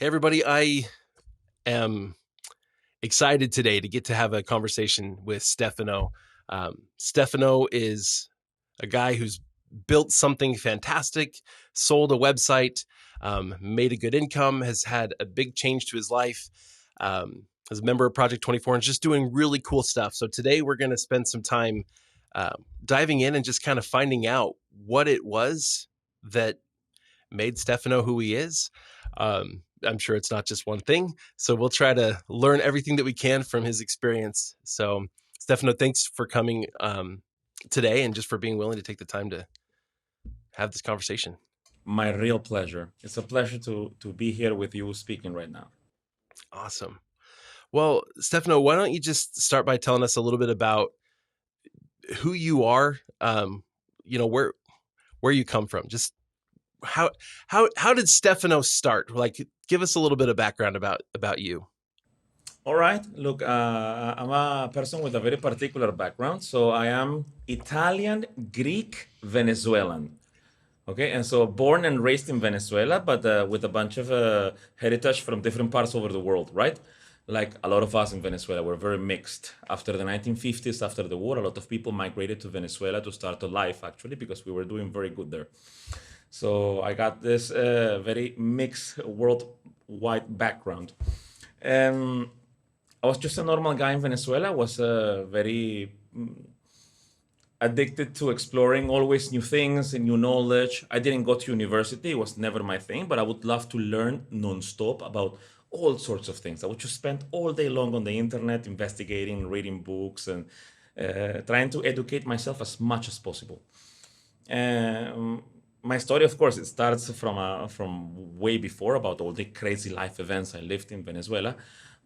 Hey, everybody. I am excited today to get to have a conversation with Stefano. Stefano is a guy who's built something fantastic, sold a website, made a good income, has had a big change to his life, as a member of Project 24, and just doing really cool stuff. So today we're going to spend some time diving in and just kind of finding out what it was that made Stefano who he is. I'm sure it's not just one thing. So we'll try to learn everything that we can from his experience. So, Stefano, thanks for coming today and just for being willing to take the time to have this conversation. My real pleasure. It's a pleasure to be here with you speaking right now. Awesome. Well, Stefano, why don't you just start by telling us a little bit about who you are? Where you come from. Just how did Stefano start? Like, give us a little bit of background about you. All right. Look, I'm a person with a very particular background. So I am Italian, Greek, Venezuelan. Okay. And so born and raised in Venezuela, but with a bunch of heritage from different parts over the world, right? Like a lot of us in Venezuela were very mixed. After the 1950s, after the war, a lot of people migrated to Venezuela to start a life, actually, because we were doing very good there. So I got this very mixed worldwide background. Um, I was just a normal guy in Venezuela. Was very addicted to exploring always new things and new knowledge. I didn't go to university; it was never my thing. But I would love to learn nonstop about all sorts of things. I would just spend all day long on the internet investigating, reading books, and trying to educate myself as much as possible. Um, my story, of course, it starts from way before about all the crazy life events I lived in Venezuela.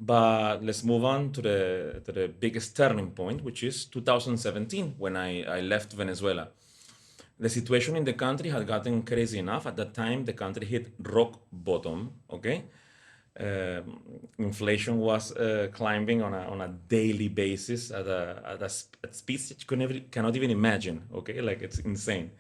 But let's move on to the biggest turning point, which is 2017 when I left Venezuela. The situation in the country had gotten crazy enough. At that time, the country hit rock bottom. Okay, inflation was climbing on a daily basis at speeds that you cannot even imagine. Okay, like it's insane.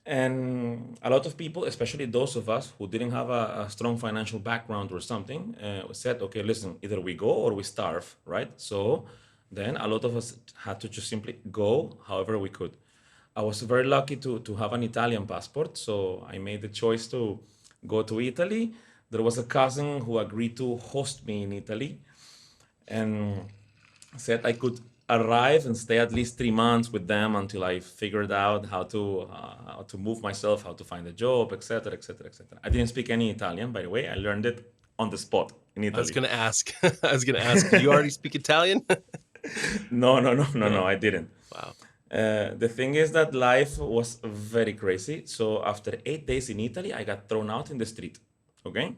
And a lot of people, especially those of us who didn't have a strong financial background or something, said, okay, listen, either we go or we starve, right? So then a lot of us had to just simply go however we could. I was very lucky to have an Italian passport, so I made the choice to go to Italy. There was a cousin who agreed to host me in Italy and said I could arrive and stay at least 3 months with them until I figured out how to move myself, how to find a job, etc., etc., etc. I didn't speak any Italian, by the way. I learned it on the spot in I was Italy. going to ask. I was going to ask. Do you already speak Italian? No, no, no, no, no. No. I didn't. Wow. The thing is that life was very crazy. So after 8 days in Italy, I got thrown out in the street. Okay.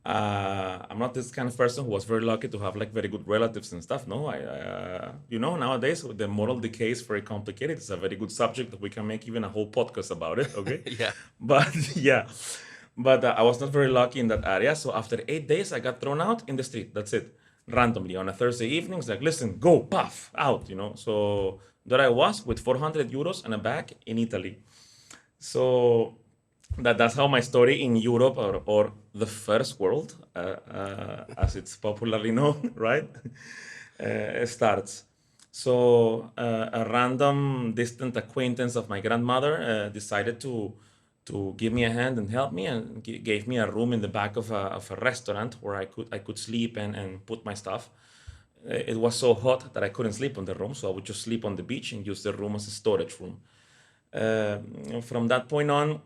I'm not this kind of person who was very lucky to have like very good relatives and stuff. No, nowadays the moral decay is very complicated. It's a very good subject that we can make even a whole podcast about it. Okay, Yeah. but yeah, but I was not very lucky in that area. So after 8 days, I got thrown out in the street. That's it, randomly on a Thursday evening. It's like, listen, go, puff, out. So there I was with 400 euros and a bag in Italy. So that's how my story in Europe or the first world, as it's popularly known, right, starts. So a random distant acquaintance of my grandmother decided to give me a hand and help me and gave me a room in the back of a restaurant where I could sleep and put my stuff. It was so hot that I couldn't sleep on the room, so I would just sleep on the beach and use the room as a storage room. From that point on,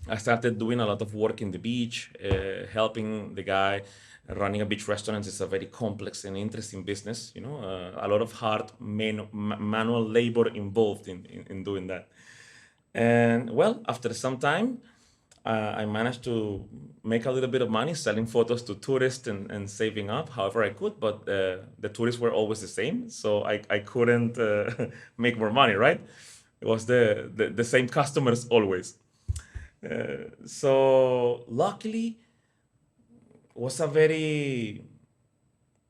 I started doing a lot of work in the beach, helping the guy. Running a beach restaurant is a very complex and interesting business. A lot of hard manual labor involved in doing that. And well, after some time, I managed to make a little bit of money selling photos to tourists and saving up however I could. But the tourists were always the same, so I couldn't make more money, right? It was the same customers always. So luckily, was a very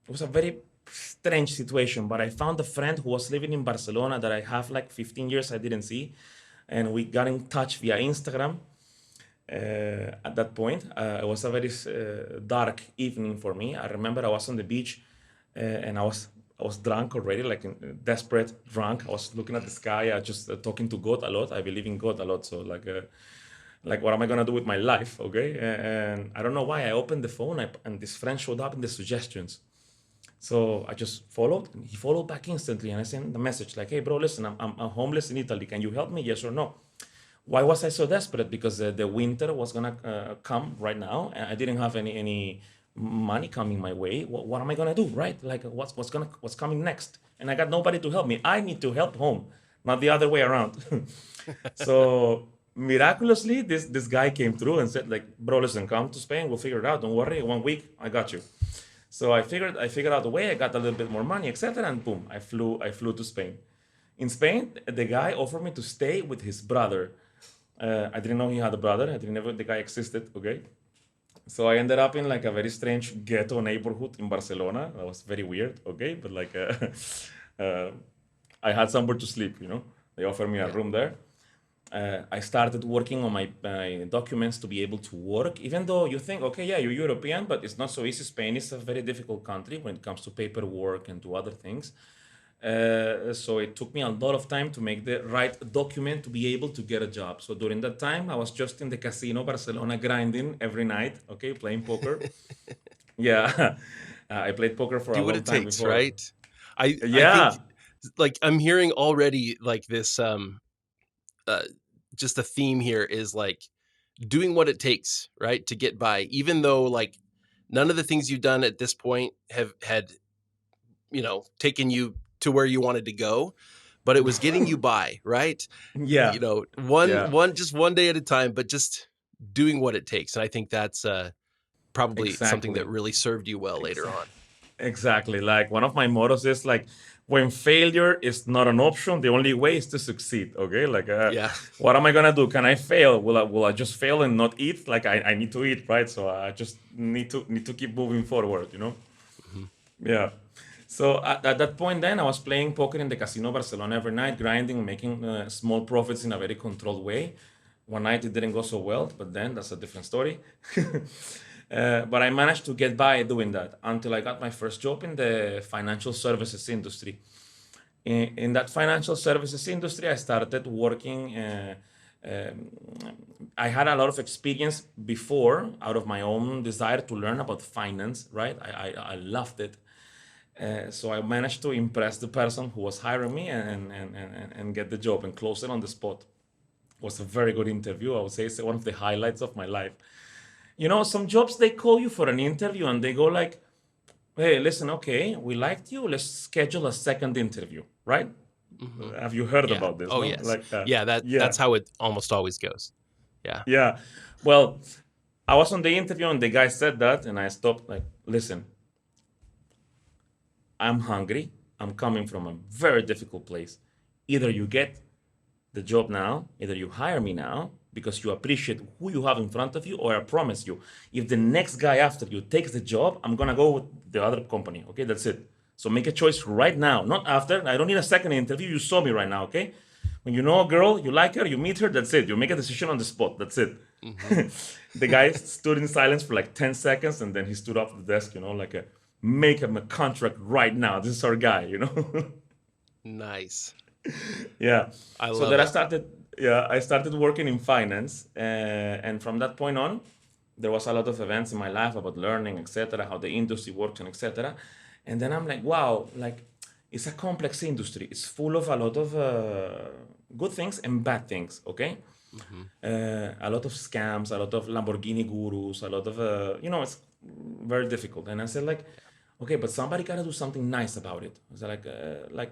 it was a very strange situation. But I found a friend who was living in Barcelona that I have like 15 years I didn't see, and we got in touch via Instagram. At that point. It was a very dark evening for me. I remember I was on the beach, and I was drunk already, like desperate drunk. I was looking at the sky. I just talking to God a lot. I believe in God a lot. So like what am I gonna do with my life? Okay, and I don't know why I opened the phone and this friend showed up in the suggestions. So I just followed, and he followed back instantly, and I sent the message like, "Hey, bro, listen, I'm homeless in Italy. Can you help me? Yes or no?" Why was I so desperate? Because the winter was gonna come right now, and I didn't have any money coming my way. What am I gonna do, right? Like, what's coming next? And I got nobody to help me. I need to help home, not the other way around. So miraculously, this guy came through and said, like, bro, listen, come to Spain. We'll figure it out. Don't worry. 1 week, I got you. So I figured out a way. I got a little bit more money, etc. And boom, I flew to Spain. In Spain, the guy offered me to stay with his brother. I didn't know he had a brother. I didn't know the guy existed. Okay, so I ended up in like a very strange ghetto neighborhood in Barcelona. That was very weird. Okay, but like uh, I had somewhere to sleep. They offered me a Yeah. room there. I started working on my documents to be able to work. Even though you think, okay, yeah, you're European, but it's not so easy. Spain is a very difficult country when it comes to paperwork and to other things. So it took me a lot of time to make the right document to be able to get a job. So during that time, I was just in the casino Barcelona grinding every night, okay, playing poker. Yeah, I played poker for a Do what long it time takes, before. right? I think Yeah, like I'm hearing already like this uh just a theme here is like doing what it takes, right, to get by, even though like none of the things you've done at this point have had, taken you to where you wanted to go, but it was getting you by, right? yeah, One yeah, one just one day at a time, but just doing what it takes. And I think that's probably something that exactly. really served you well later Exactly. on. Exactly. Like one of my mottos is like, when failure is not an option, the only way is to succeed. Okay. Like, Yeah. what am I gonna do? Can I fail? Will I just fail and not eat? Like, I need to eat, right? So I just need to keep moving forward. Mhm. Yeah. So at that point, then I was playing poker in the Casino Barcelona every night, grinding, making small profits in a very controlled way. One night it didn't go so well, but then that's a different story. But I managed to get by doing that until I got my first job in the financial services industry. In that financial services industry, I started working. Um, I had a lot of experience before out of my own desire to learn about finance, right? I loved it. So I managed to impress the person who was hiring me and get the job and close it on the spot. It was a very good interview. I would say it's one of the highlights of my life. Some jobs they call you for an interview and they go like, "Hey, listen, okay, we liked you. Let's schedule a second interview." Right? Mhm. Have you heard Yeah. about this? Oh, No? yes. Like, Yeah, yeah, that's how it almost always goes. Yeah. yeah. Well, I was on the interview and the guy said that, and I stopped. Like, listen, I'm hungry. I'm coming from a very difficult place. Either you get the job now, either you hire me now because you appreciate who you have in front of you, or I promise you, if the next guy after you takes the job, I'm gonna go with the other company. Okay, that's it. So make a choice right now, not after. I don't need a second interview. You saw me right now, okay? When you know a girl, you like her, you meet her, that's it. You make a decision on the spot, that's it. Mhm. The guy stood in silence for like 10 seconds and then he stood up at the desk, like make him a contract right now. This is our guy. Nice. Yeah. I So love then I it. started, yeah, I started working in finance, and from that point on, there was a lot of events in my life about learning, etc., how the industry works, and etc. And then I'm like, wow, like it's a complex industry. It's full of a lot of good things and bad things. Okay, Mhm. a lot of scams, a lot of Lamborghini gurus, a lot of it's very difficult. And I said like, okay, but somebody gotta do something nice about it. I said like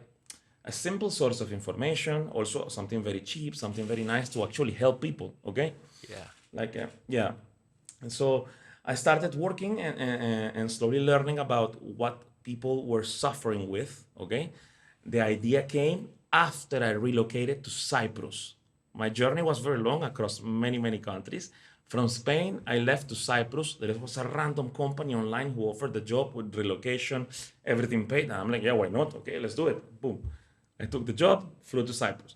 a simple source of information, also something very cheap, something very nice to actually help people. Okay, Yeah. like yeah. And so I started working and slowly learning about what people were suffering with. Okay, the idea came after I relocated to Cyprus. My journey was very long across many countries. From Spain, I left to Cyprus. There was a random company online who offered the job with relocation, everything paid. And I'm like, yeah, why not? Okay, let's do it. Boom. I took the job, flew to Cyprus.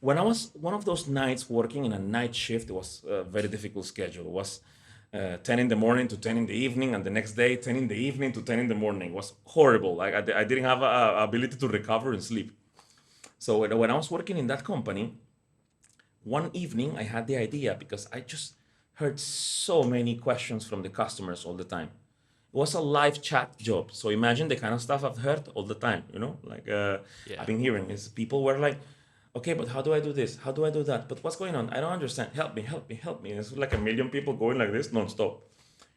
When I was one of those nights working in a night shift, it was a very difficult schedule. It was 10 in the morning to 10 in the evening, and the next day 10 in the evening to 10 in the morning. It was horrible. Like I didn't have a ability to recover and sleep. So when I was working in that company, one evening I had the idea because I just heard so many questions from the customers all the time. It was a live chat job. So imagine the kind of stuff I've heard all the time, like I've Yeah. been hearing is people were like, okay, but how do I do this? How do I do that? But what's going on? I don't understand. Help me, help me, help me. And it's like a million people going like this nonstop.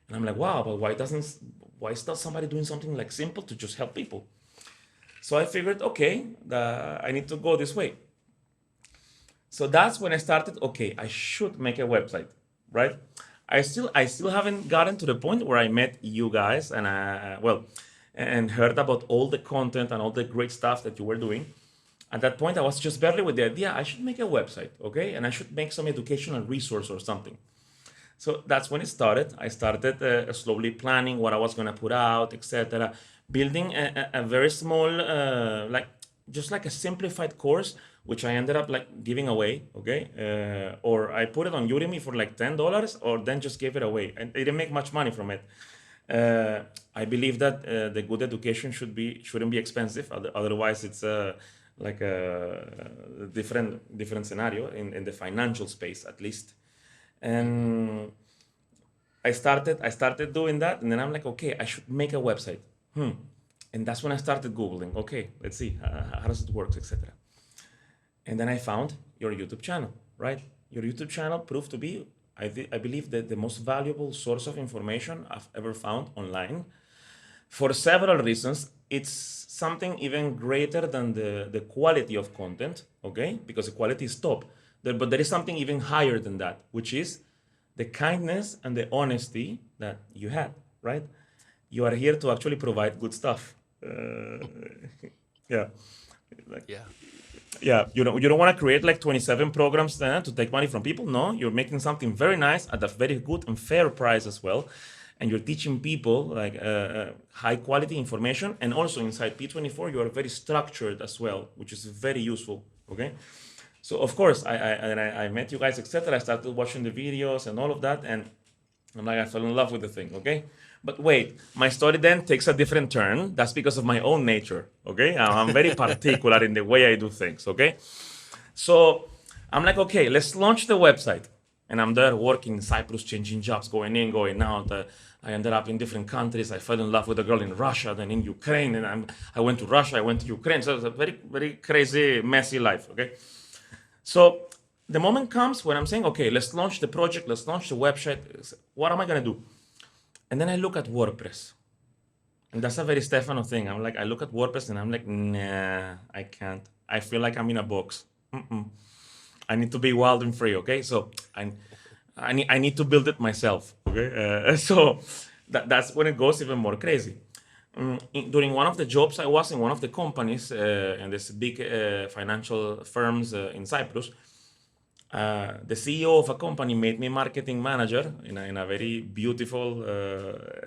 And I'm like, wow, but why is not somebody doing something like simple to just help people? So I figured, okay, I need to go this way. So that's when I started. Okay, I should make a website, right? I still haven't gotten to the point where I met you guys and and heard about all the content and all the great stuff that you were doing. At that point, I was just barely with the idea I should make a website, okay, and I should make some educational resource or something. So that's when it started. I started slowly planning what I was gonna put out, etc. Building a very small, like just like a simplified course, which I ended up like giving away. Okay, or I put it on Udemy for like $10, or then just gave it away, and I didn't make much money from it. Uh, I believe that the good education shouldn't be expensive. Otherwise, it's like a different scenario in the financial space at least. Mm-hmm. And I started doing that, and then I'm like, okay, I should make a website. And that's when I started googling. Okay, let's see how does it work, etc. And then I found your YouTube channel. Right, your YouTube channel proved to be, I believe, that the most valuable source of information I've ever found online for several reasons. It's something even greater than the quality of content, okay? Because the quality is top. But there is something even higher than that, which is the kindness and the honesty that you had, right? You are here to actually provide good stuff. Yeah. Like, Yeah. yeah, you don't want to create like 27 programs to take money from people. No, you're making something very nice at a very good and fair price as well, and you're teaching people like high quality information. And also inside P24, you are very structured as well, which is very useful. Okay, so of course I met you guys, etc. I started watching the videos and all of that, and I'm like, I fell in love with the thing, okay? But wait, my story then takes a different turn. That's because of my own nature, okay? I'm very particular in the way I do things, okay? So I'm like, okay, let's launch the website. And I'm there working in Cyprus, changing jobs, going in, going out. I ended up in different countries. I fell in love with a girl in Russia, then in Ukraine, and I went to Russia, I went to Ukraine. So it's a very, very crazy, messy life, okay? So the moment comes when I'm saying, okay, let's launch the project, let's launch the website. What am I gonna do? And then I look at WordPress. And that's a very Stefano thing. I'm like, I look at WordPress and I'm like, nah, I can't. I feel like I'm in a box. I need to be wild and free, okay? So I need to build it myself, okay? So that's when it goes even more crazy. During one of the jobs I was in one of the companies in this big financial firms in Cyprus, the CEO of a company made me marketing manager in a very beautiful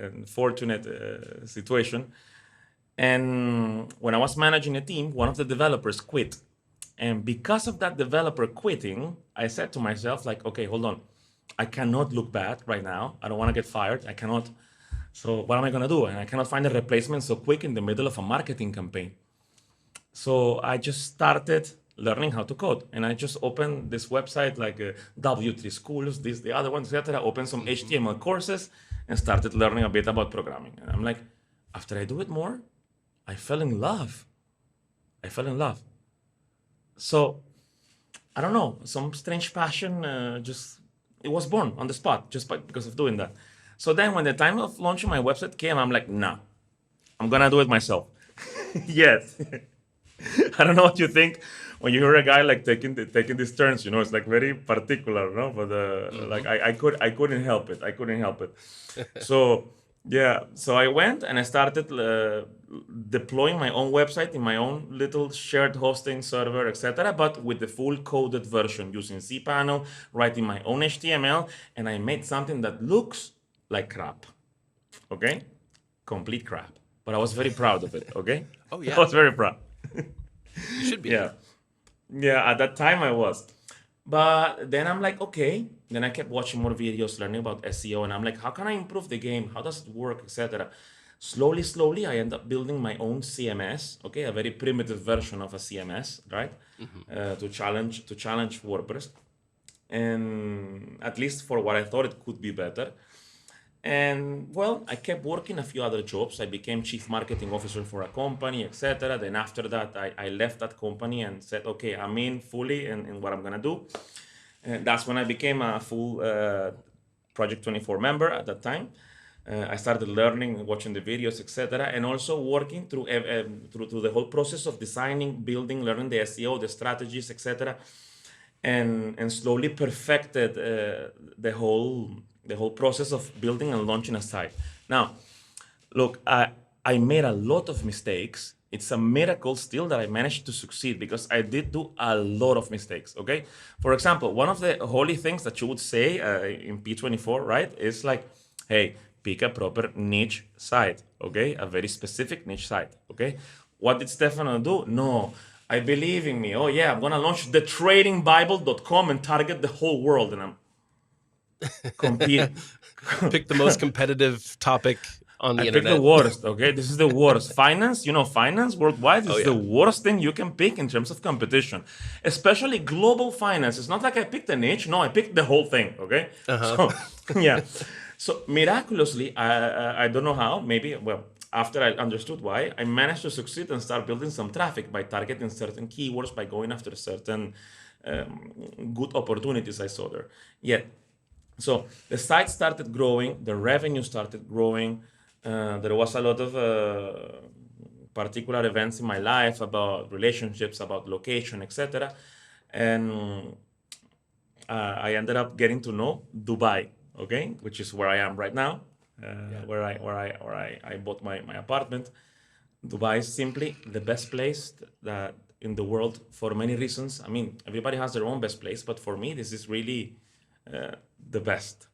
and fortunate situation. And when I was managing a team, one of the developers quit. And because of that developer quitting, I said to myself, like, okay, hold on. I cannot look bad right now. I don't want to get fired. I cannot. So what am I going to do? And I cannot find a replacement so quick in the middle of a marketing campaign. So I just started learning how to code, and I just opened this website like W3 Schools, this, the other one, etc. Opened some Mm-hmm. HTML courses and started learning a bit about programming. And I'm like, after I do it more, I fell in love. I fell in love. So I don't know, some strange passion just it was born on the spot just because of doing that. So then when the time of launching my website came, I'm like, nah, I'm gonna do it myself. Yes. I don't know what you think when you hear a guy like taking these turns. It's like very particular, no? But like Mm-hmm. I couldn't help it. I couldn't help it. So yeah, so I went and I started deploying my own website in my own little shared hosting server, etc. But with the full coded version using cPanel, writing my own HTML, and I made something that looks like crap. Okay, complete crap. But I was very proud of it. Okay, Oh I yeah, was very proud. you should be. Yeah. Yeah, at that time I was. But then I'm like, okay. Then I kept watching more videos, learning about SEO, and I'm like, how can I improve the game? How does it work, etc. Slowly, slowly, I end up building my own CMS. Okay, a very primitive version of a CMS, right? Hmm. To challenge WordPress, and at least for what I thought it could be better. And well, I kept working a few other jobs. I became chief marketing officer for a company, etc. Then after that, I left that company and said, okay, I'm in fully in what I'm gonna do. And that's when I became a full Project 24 member at that time. I started learning, watching the videos, etc., and also working through the whole process of designing, building, learning the SEO, the strategies, etc., and slowly perfected the whole process of building and launching a site. Now, look, I made a lot of mistakes. It's a miracle still that I managed to succeed because I did do a lot of mistakes. Okay, for example, one of the holy things that you would say in P24, right, is like, hey, pick a proper niche site. Okay, a very specific niche site. Okay, what did Stefano do? No, I believe in me. Oh yeah, I'm gonna launch the tradingbible.com and target the whole world, and I'm compete. Pick the most competitive topic on I the picked the internet. worst, okay? This is the worst. Finance, finance worldwide Oh is the yeah. worst thing you can pick in terms of competition, especially global finance. It's not like I picked a niche. No, I picked the whole thing, okay? Uh-huh. So, yeah. So, miraculously, I don't know how, maybe, well, after I understood why, I managed to succeed and start building some traffic by targeting certain keywords, by going after certain good opportunities I saw there. Yet, so the site started growing, the revenue started growing. There was a lot of particular events in my life about relationships, about location, etc. And I ended up getting to know Dubai, okay, which is where I am right now, Yeah. where I bought my apartment. Dubai is simply the best place that in the world for many reasons. I mean, everybody has their own best place, but for me, this is really the best.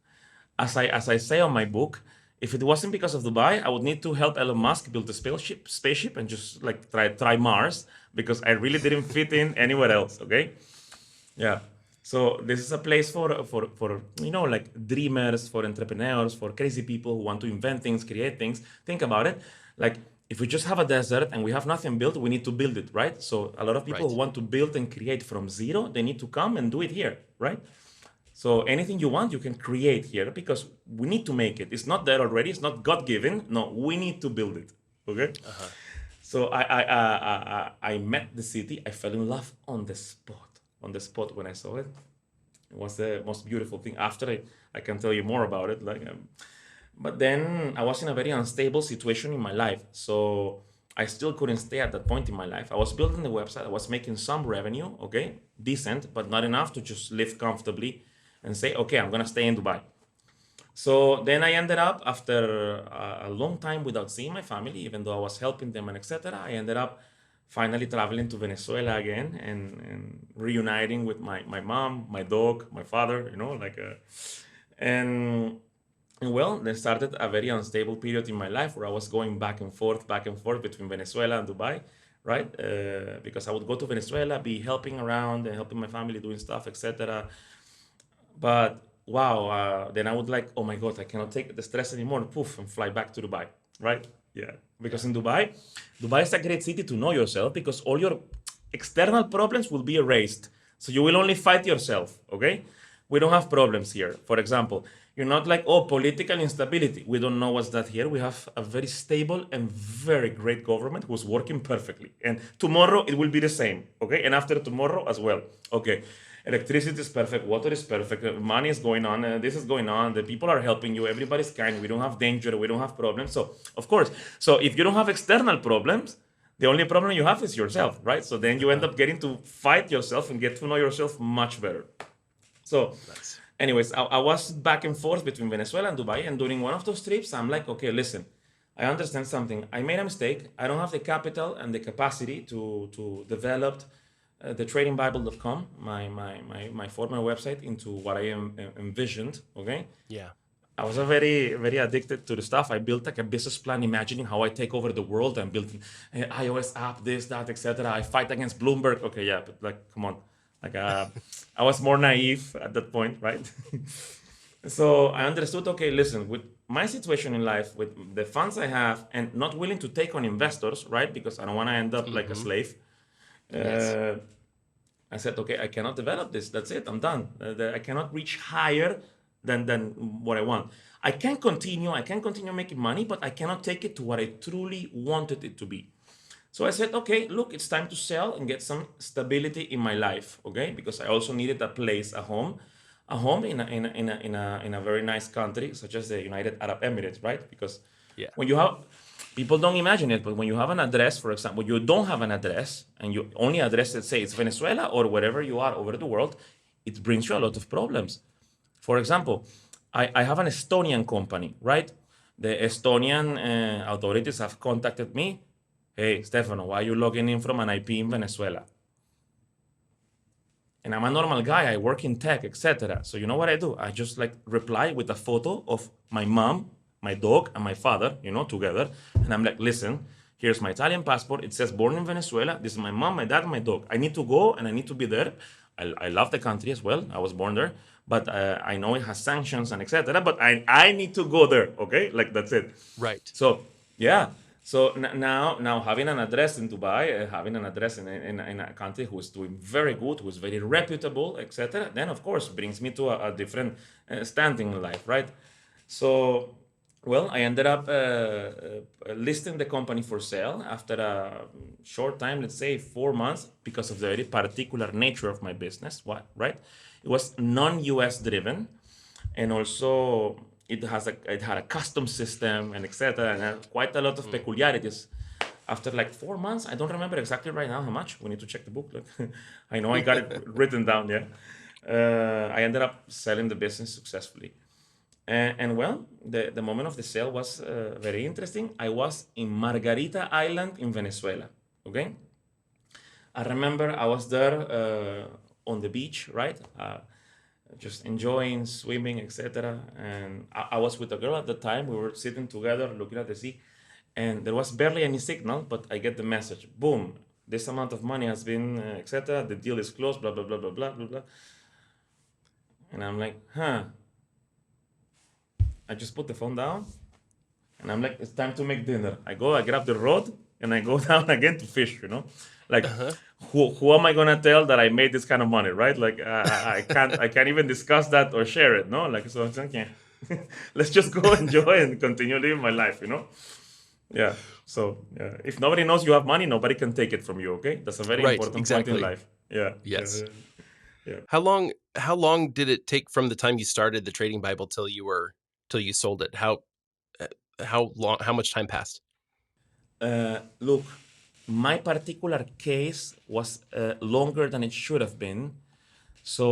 As I say on my book, if it wasn't because of Dubai, I would need to help Elon Musk build a spaceship and just like try Mars because I really didn't fit in anywhere else. Okay, yeah. So this is a place for like dreamers, for entrepreneurs, for crazy people who want to invent things, create things. Think about it. Like if we just have a desert and we have nothing built, we need to build it, right? So a lot of people who Right. want to build and create from zero, they need to come and do it here, right? So anything you want, you can create here because we need to make it. It's not there already. It's not God given. No, we need to build it. Okay. Uh-huh. So I met the city. I fell in love on the spot. On the spot when I saw it, it was the most beautiful thing. After I can tell you more about it. But then I was in a very unstable situation in my life. So I still couldn't stay at that point in my life. I was building the website. I was making some revenue, okay, decent, but not enough to just live comfortably and say, okay, I'm gonna stay in Dubai. So then I ended up after a long time without seeing my family, even though I was helping them and etc. I ended up finally traveling to Venezuela again and reuniting with my mom, my dog, my father, and and well, then started a very unstable period in my life where I was going back and forth between Venezuela and Dubai, right? Because I would go to Venezuela, be helping around and helping my family doing stuff, etc. But wow, then I would like, oh my God, I cannot take the stress anymore. Poof, and fly back to Dubai, right? Yeah, because Yeah. in Dubai is a great city to know yourself because all your external problems will be erased. So you will only fight yourself, okay? We don't have problems here. For example, you're not like, oh, political instability. We don't know what's that here. We have a very stable and very great government who's working perfectly. And tomorrow it will be the same, okay? And after tomorrow as well, okay? Electricity is perfect, water is perfect, money is going on, this is going on, the people are helping you, everybody's kind, we don't have danger, we don't have problems. So, of course, so if you don't have external problems, the only problem you have is yourself, right? So then you end Uh-huh. up getting to fight yourself and get to know yourself much better. So, Nice. anyways, I was back and forth between Venezuela and Dubai, and during one of those trips, I'm like, okay, listen, I understand something. I made a mistake. I don't have the capital and the capacity to develop the tradingbible.com, my former website, into what I envisioned. Okay, Yeah. I was a very, very addicted to the stuff. I built like a business plan, imagining how I take over the world and building an iOS app, this, that, etc. I fight against Bloomberg. Okay, yeah, but like, come on, like, I was more naive at that point, right? So I understood. Okay, listen, with my situation in life, with the funds I have, and not willing to take on investors, right? Because I don't want to end up like a Hmm. slave. Yes. Uh, I said, okay, I cannot develop this. That's it. I'm done. I cannot reach higher than what I want. I can continue. I can continue making money, but I cannot take it to what I truly wanted it to be. So I said, okay, look, it's time to sell and get some stability in my life, okay? Because I also needed a place, a home in a very nice country such as the United Arab Emirates, right? Because Yeah. when you have people don't imagine it, but when you have an address, for example, you don't have an address and you only address, let's say it's Venezuela or wherever you are over the world, it brings you a lot of problems. For example, I have an Estonian company, right? The Estonian authorities have contacted me. Hey, Stefano, why are you logging in from an IP in Venezuela? And I'm a normal guy. I work in tech, etc. So you know what I do? I just like reply with a photo of my mom, my dog, and my father, together. And I'm like, listen, here's my Italian passport. It says born in Venezuela. This is my mom, my dad, and my dog. I need to go and I need to be there. I love the country as well. I was born there, but I know it has sanctions and etc. But I need to go there. Okay, like that's it. Right. So yeah. So now having an address in Dubai, having an address in a country who is doing very good, who is very reputable, etc., then of course brings me to a different standing in life, right? So, well, I ended up listing the company for sale after a short time, let's say 4 months, because of the very particular nature of my business. What, right? It was non-US driven, and also it had a custom system and etc. and had quite a lot of Mm. peculiarities. After like 4 months, I don't remember exactly right now how much. We need to check the book. I know I got it written down. Yeah, I ended up selling the business successfully. And well, the moment of the sale was very interesting. I was in Margarita Island in Venezuela. Okay, I remember I was there on the beach, right? Just enjoying swimming, etc. And I was with a girl at the time. We were sitting together looking at the sea, and there was barely any signal, but I get the message. Boom! This amount of money has been, etc. The deal is closed. Blah blah blah blah blah blah blah. And I'm like, huh. I just put the phone down, and I'm like, it's time to make dinner. I grab the rod, and I go down again to fish. Like, Uh-huh. who am I gonna tell that I made this kind of money, right? Like, I can't even discuss that or share it, no? Like, so it's like, yeah, let's just go enjoy and continue living my life. Yeah. So yeah, if nobody knows you have money, nobody can take it from you. Okay, that's a very Right. important point in Exactly. life. Yeah, yeah, Yes. yeah. Yeah. How long did it take from the time you started the trading Bible till you sold it? Uh, how much time passed? Look, my particular case was longer than it should have been. So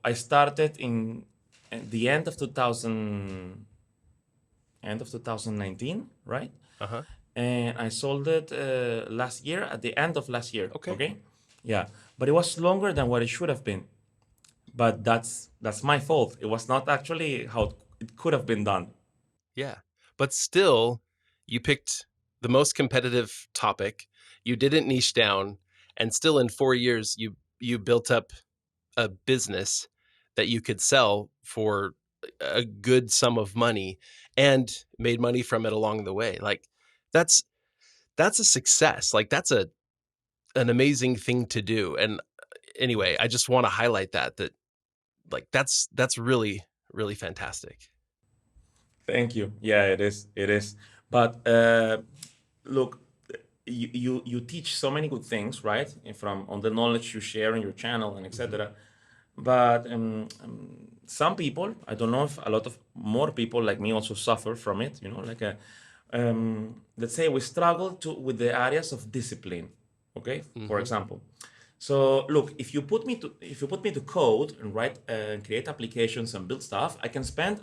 I started in at the end of 2019, right? Uh-huh. And I sold it last year at the end of last year. Okay. Okay, yeah, but it was longer than what it should have been. But that's my fault. It was not actually how it could have been done. Yeah. But still, you picked the most competitive topic. You didn't niche down, and still in 4 years you built up a business that you could sell for a good sum of money and made money from it along the way. Like that's that's a success. Like that's an amazing thing to do. And anyway, I just want to highlight that like that's really really fantastic. Thank you. Yeah, it is. It is. But look, you teach so many good things, right? From on the knowledge you share on your channel and Mhm. etc. But some people, I don't know if a lot of more people like me also suffer from it. Like let's say we struggle to with the areas of discipline. Okay, for Mhm. example. So look, if you put me to code and write and create applications and build stuff, I can spend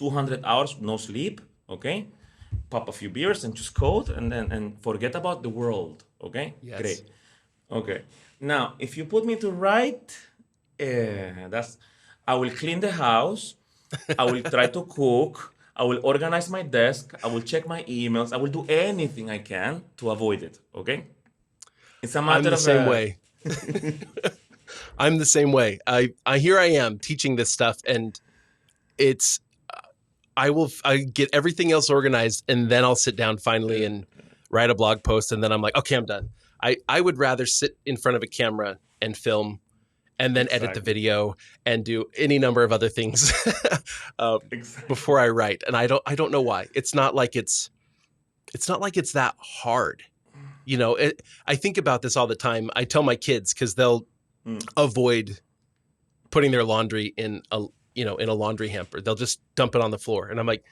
200 hours no sleep. Okay, pop a few beers and just code and forget about the world. Okay, Yes. great. Okay, now if you put me to write, that's I will clean the house. I will try to cook. I will organize my desk. I will check my emails. I will do anything I can to avoid it. Okay? It's a I'm matter the of same way. I'm the same way. I here I am teaching this stuff, and it's I get everything else organized, and then I'll sit down finally and write a blog post, and then I'm like, okay, I'm done. I would rather sit in front of a camera and film, and then edit the exactly. video and do any number of other things uh, Exactly. before I write. And I don't know why. It's not like it's that hard. I think about this all the time. I tell my kids because they'll Mm, avoid putting their laundry in a laundry hamper. They'll just dump it on the floor, and I'm like,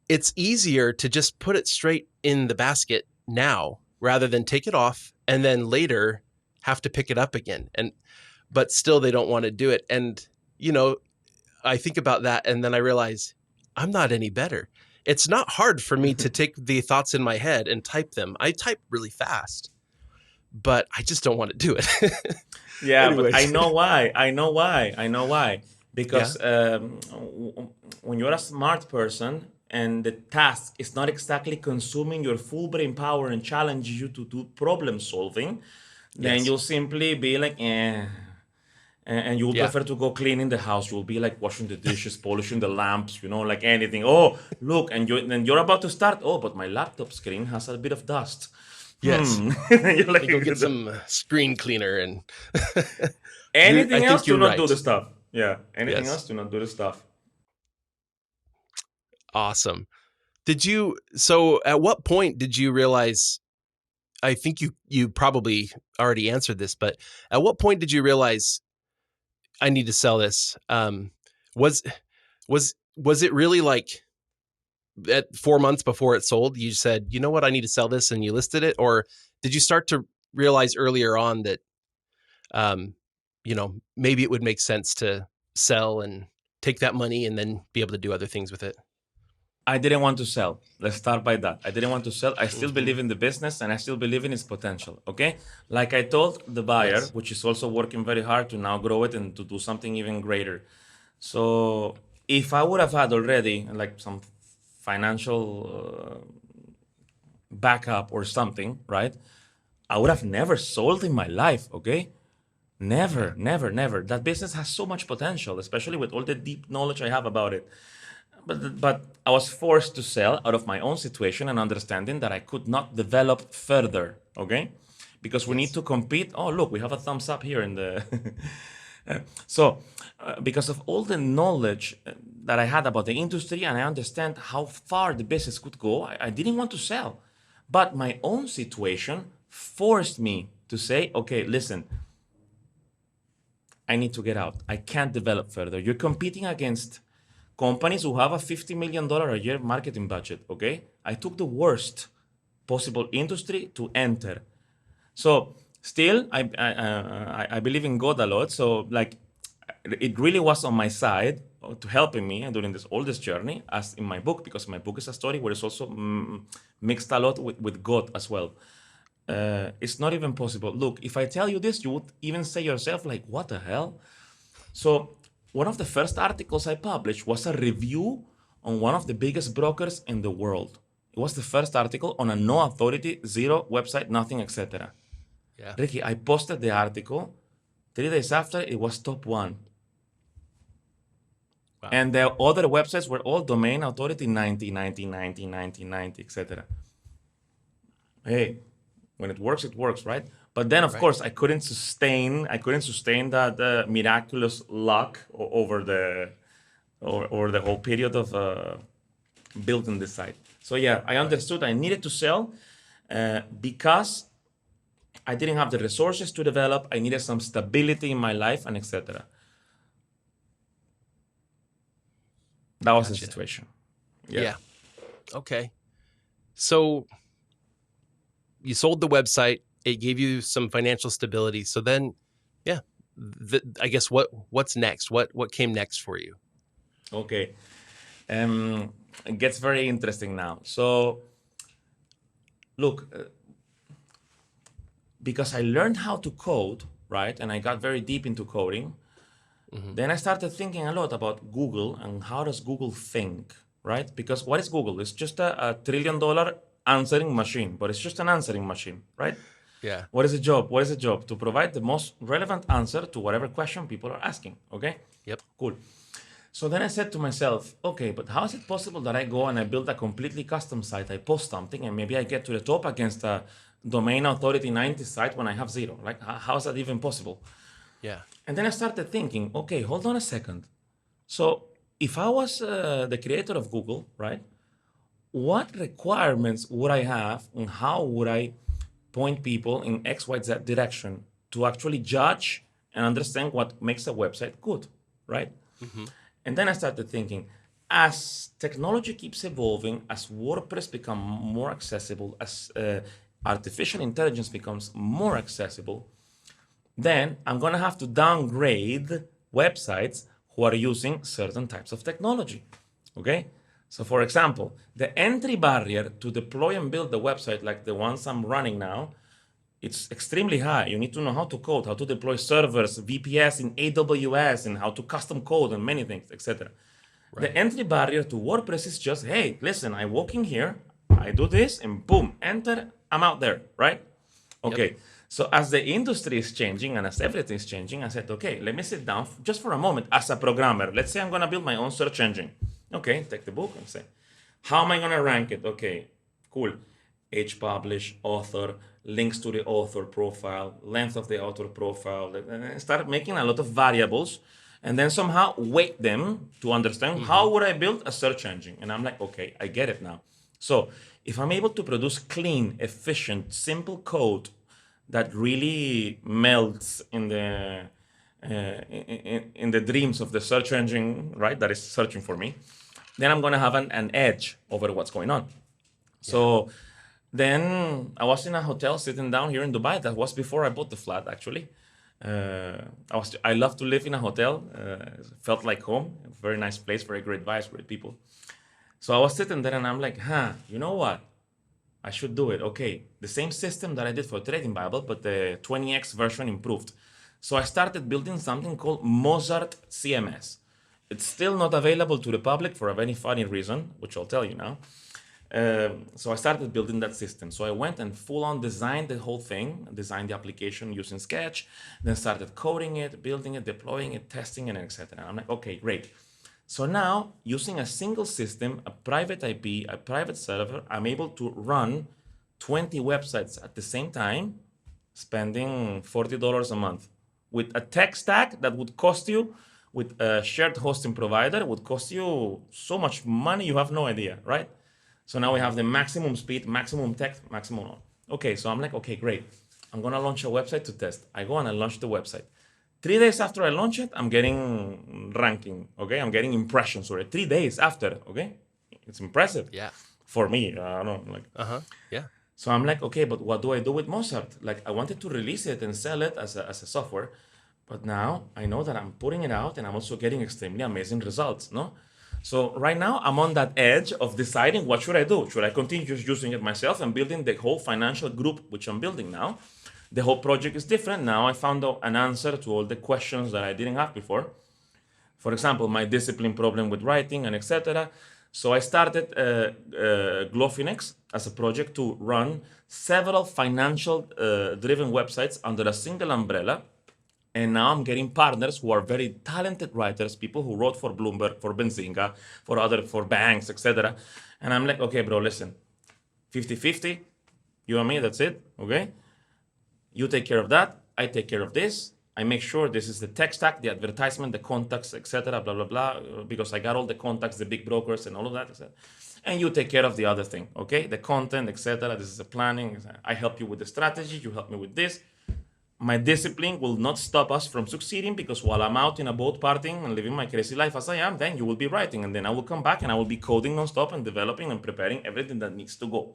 it's easier to just put it straight in the basket now rather than take it off and then later have to pick it up again. But still they don't want to do it. And you know, I think about that and then I realize I'm not any better. It's not hard for me to take the thoughts in my head and type them. I type really fast, but I just don't want to do it. yeah, but I Anyways, know why. I know why. I know why. yeah. Because when you're a smart person and the task is not exactly consuming your full brain power and challenges you to do problem solving, then Yes. you'll simply be like, eh. And you will Yeah. prefer to go cleaning the house. You'll be like washing the dishes, polishing the lamps, like anything. Oh, look, and you're about to start. Oh, but my laptop screen has a bit of dust. Yes. And you're I go like, get some screen cleaner and I anything else, think do you're not do right. the stuff. Yeah, anything Yes. else, do not do the stuff. Awesome. At what point did you realize, I think you probably already answered this, but at what point did you realize I need to sell this? Was was it really like at 4 months before it sold, you said, you know what, I need to sell this and you listed it? Or did you start to realize earlier on that, maybe it would make sense to sell and take that money and then be able to do other things with it? I didn't want to sell. Let's start by that. I didn't want to sell. I still Hmm. believe in the business and I still believe in its potential. Okay. Like I told the buyer, Yes. which is also working very hard to now grow it and to do something even greater. So if I would have had already like some financial backup or something, right? I would have never sold in my life. Okay. Yeah. Never, never, never. That business has so much potential, especially with all the deep knowledge I have about it. But I was forced to sell out of my own situation and understanding that I could not develop further. Okay, because we need Yes. to compete. Oh, look, we have a thumbs up here in the. So, because of all the knowledge that I had about the industry and I understand how far the business could go, I didn't want to sell. But my own situation forced me to say, okay, listen, I need to get out. I can't develop further. You're competing against companies who have a $50 million a year marketing budget. Okay, I took the worst possible industry to enter. So still, I believe in God a lot. So like, it really was on my side to helping me during this journey, as in my book, because my book is a story where it's also mixed a lot with God as well. It's not even possible. Look, if I tell you this, you would even say yourself like, "What the hell?" So one of the first articles I published was a review on one of the biggest brokers in the world. It was the first article on a no authority, zero website, nothing, etc. Yeah. Ricky, I posted the article. 3 days after, it was top one. Wow. And the other websites were all domain authority 90, 90, 90, 90, 90, etc. Hey, when it works, right? But then, of Right. course, I couldn't sustain that miraculous luck over the whole period of building the site. So yeah, I Right. understood I needed to sell because I didn't have the resources to develop. I needed some stability in my life and etc. That was the Gotcha. situation. Yeah. Yeah. Okay. So you sold the website. It gave you some financial stability. So then, yeah, I guess what's next? What came next for you? Okay. It gets very interesting now. So look, because I learned how to code, right, and I got very deep into coding. Then I started thinking a lot about Google and how does Google think, right? Because what is Google? It's just a $1 trillion answering machine, but it's just an answering machine, right? Yeah. What is the job? What is the job? To provide the most relevant answer to whatever question people are asking, okay? Yep. Cool. So then I said to myself, okay, but how is it possible that I go and I build a completely custom site, I post something, and maybe I get to the top against a domain authority 90 site when I have 0? Like, how is that even possible? Yeah. And then I started thinking, okay, hold on a second. So if I was the creator of Google, right, what requirements would I have and how would I point people in XYZ direction to actually judge and understand what makes a website good, right? Mm-hmm. And then I started thinking, as technology keeps evolving, as WordPress become more accessible, as artificial intelligence becomes more accessible, then I'm gonna have to downgrade websites who are using certain types of technology, okay? So for example, the entry barrier to deploy and build a website like the ones I'm running now, it's extremely high. You need to know how to code, how to deploy servers, VPS in AWS, and how to custom code and many things, etc. The Right. entry barrier to WordPress is just, hey, listen, I walk in here, I do this, and boom, enter, I'm out there, right? Yep. Okay. So as the industry is changing and as everything is changing, I said, okay, let me sit down just for a moment as a programmer. Let's say I'm gonna build my own search engine. Okay, take the book and say, how am I gonna rank it? Okay, cool. Age publish, author, links to the author profile, length of the author profile. And start making a lot of variables and then somehow weight them to understand Mm-hmm. how would I build a search engine. And I'm like, okay, I get it now. So if I'm able to produce clean, efficient, simple code that really melts in the dreams of the search engine, right? That is searching for me. Then I'm gonna have an edge over what's going on. So then I was in a hotel sitting down here in Dubai. That was before I bought the flat, actually. I love to live in a hotel. Felt like home. Very nice place, very great vibes, great people. So I was sitting there and I'm like, you know what? I should do it. Okay, the same system that I did for Trading Bible, but the 20x version improved. So I started building something called Mozart CMS. It's still not available to the public for a very funny reason, which I'll tell you now. So I started building that system. So I went and full on designed the whole thing, designed the application using Sketch, then started coding it, building it, deploying it, testing it, etc. And I'm like, okay, great. So now, using a single system, a private IP, a private server, I'm able to run 20 websites at the same time, spending $40 a month. With a tech stack that would cost you, with a shared hosting provider, would cost you so much money you have no idea, right? So now we have the maximum speed, maximum tech, maximum on. Okay, so I'm like, okay, great. I'm gonna launch a website to test. I go and I launch the website. 3 days after I launch it, I'm getting ranking, okay? I'm getting impressions or 3 days after, okay? It's impressive Yeah. for me. I don't know, like. Uh-huh. Yeah. So I'm like, okay, but what do I do with Mozart? Like, I wanted to release it and sell it as a software, but now I know that I'm putting it out and I'm also getting extremely amazing results, no? So right now I'm on that edge of deciding what should I do? Should I continue just using it myself and building the whole financial group, which I'm building now? The whole project is different. Now I found out an answer to all the questions that I didn't have before. For example, my discipline problem with writing and etc. So I started Glofinex as a project to run several financial driven websites under a single umbrella. And now I'm getting partners who are very talented writers, people who wrote for Bloomberg, for Benzinga, for banks, etc. And I'm like, okay, bro, listen, 50-50, you and me, that's it, okay? You take care of that, I take care of this. I make sure this is the tech stack, the advertisement, the contacts, etc., blah, blah, blah, because I got all the contacts, the big brokers and all of that, etc. And you take care of the other thing, okay? The content, etc. This is the planning. I help you with the strategy, you help me with this. My discipline will not stop us from succeeding because while I'm out in a boat partying and living my crazy life as I am, then you will be writing. And then I will come back and I will be coding nonstop and developing and preparing everything that needs to go.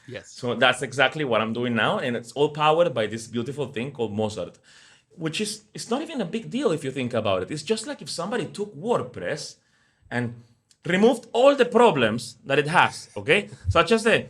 Yes. So that's exactly what I'm doing now. And it's all powered by this beautiful thing called Mozart, which is, it's not even a big deal if you think about it. It's just like if somebody took WordPress and removed all the problems that it has, okay? Such as the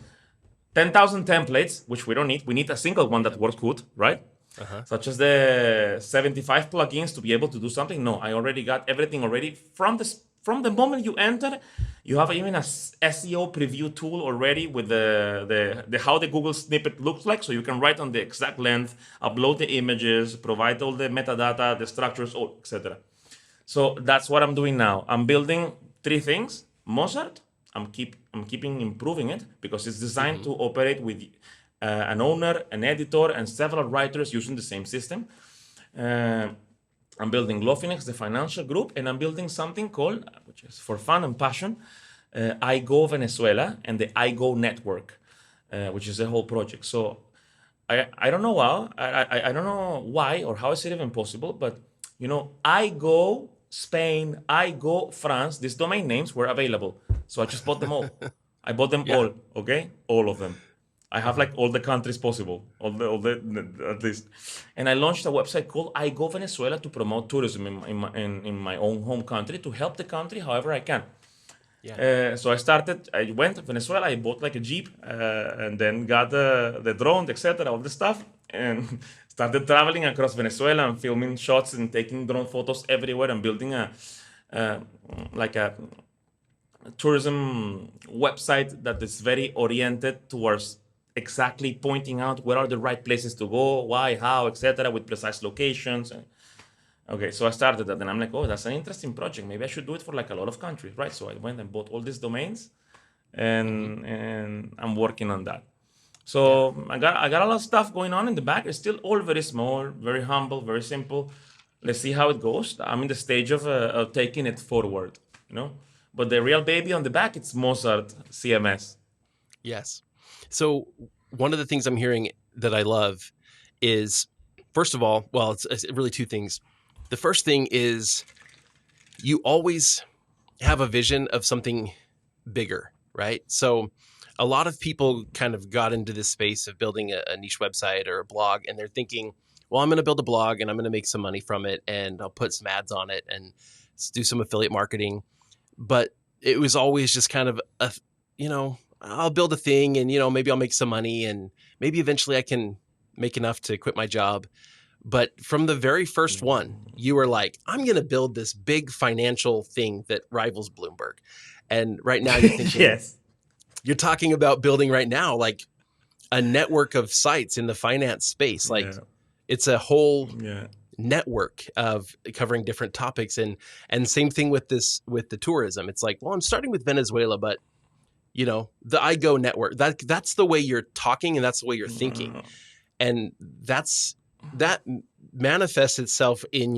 10,000 templates, which we don't need. We need a single one that works good, right? Uh-huh. such as the 75 plugins to be able to do something. No, I already got everything already from the moment you enter. You have even a SEO preview tool already with the how the Google snippet looks like, so you can write on the exact length, upload the images, provide all the metadata, the structures, etc. So that's what I'm doing now. I'm building three things. Mozart, I'm keeping improving it because it's designed Mm-hmm. to operate with an owner, an editor, and several writers using the same system. Uh, I'm building Glofinex, the financial group, and I'm building something called, which is for fun and passion, I Go Venezuela and the I Go network, which is a whole project. So I don't know how I don't know why or how is it even possible, but I Go Spain, I Go France. These domain names were available, so I just bought them all. I bought them Yeah. all, okay, all of them. I have Uh-huh. like all the countries possible, at least. And I launched a website called I Go Venezuela to promote tourism in my own home country to help the country however I can. Yeah. So I went to Venezuela, I bought like a Jeep, and then got the drone, etc., all the stuff, and started traveling across Venezuela and filming shots and taking drone photos everywhere and building uh, like a tourism website that is very oriented towards exactly pointing out where are the right places to go, why, how, etc., with precise locations. Okay, so I started that, and I'm like, oh, that's an interesting project. Maybe I should do it for like a lot of countries, right? So I went and bought all these domains, Mm-hmm. and I'm working on that. Yeah. So I got a lot of stuff going on in the back. It's still all very small, very humble, very simple. Let's see how it goes. I'm in the stage of taking it forward, you know. But the real baby on the back, it's Mozart CMS. Yes. So one of the things I'm hearing that I love is, first of all, well, it's really two things. The first thing is you always have a vision of something bigger, right? So a lot of people kind of got into this space of building a niche website or a blog, and they're thinking, well, I'm going to build a blog and I'm going to make some money from it, and I'll put some ads on it and do some affiliate marketing. But it was always just kind of I'll build a thing and, maybe I'll make some money and maybe eventually I can make enough to quit my job. But from the very first one, you were like, I'm going to build this big financial thing that rivals Bloomberg. And right now you're thinking, Yes. you're talking about building right now, like a network of sites in the finance space. Like Yeah. it's a whole Yeah. network of covering different topics. And same thing with with the tourism. It's like, well, I'm starting with Venezuela, but the iGo network, that's the way you're talking and that's the way you're thinking. And that manifests itself in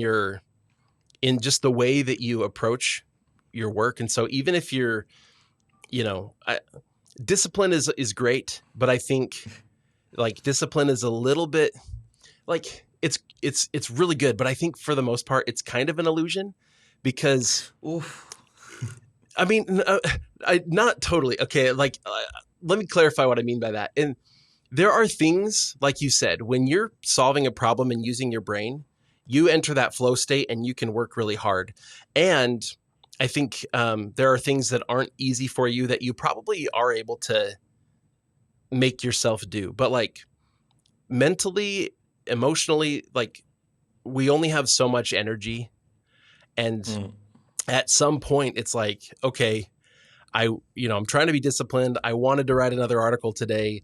just the way that you approach your work. And so even if you're, discipline is great, but I think like discipline is a little bit like it's really good, but I think for the most part it's kind of an illusion because Oof. I mean, I not totally. Okay, like let me clarify what I mean by that. And there are things, like you said, when you're solving a problem and using your brain, you enter that flow state and you can work really hard. And I think there are things that aren't easy for you that you probably are able to make yourself do. But like mentally, emotionally, like we only have so much energy. And Mm. at some point, it's like, okay, I'm trying to be disciplined. I wanted to write another article today.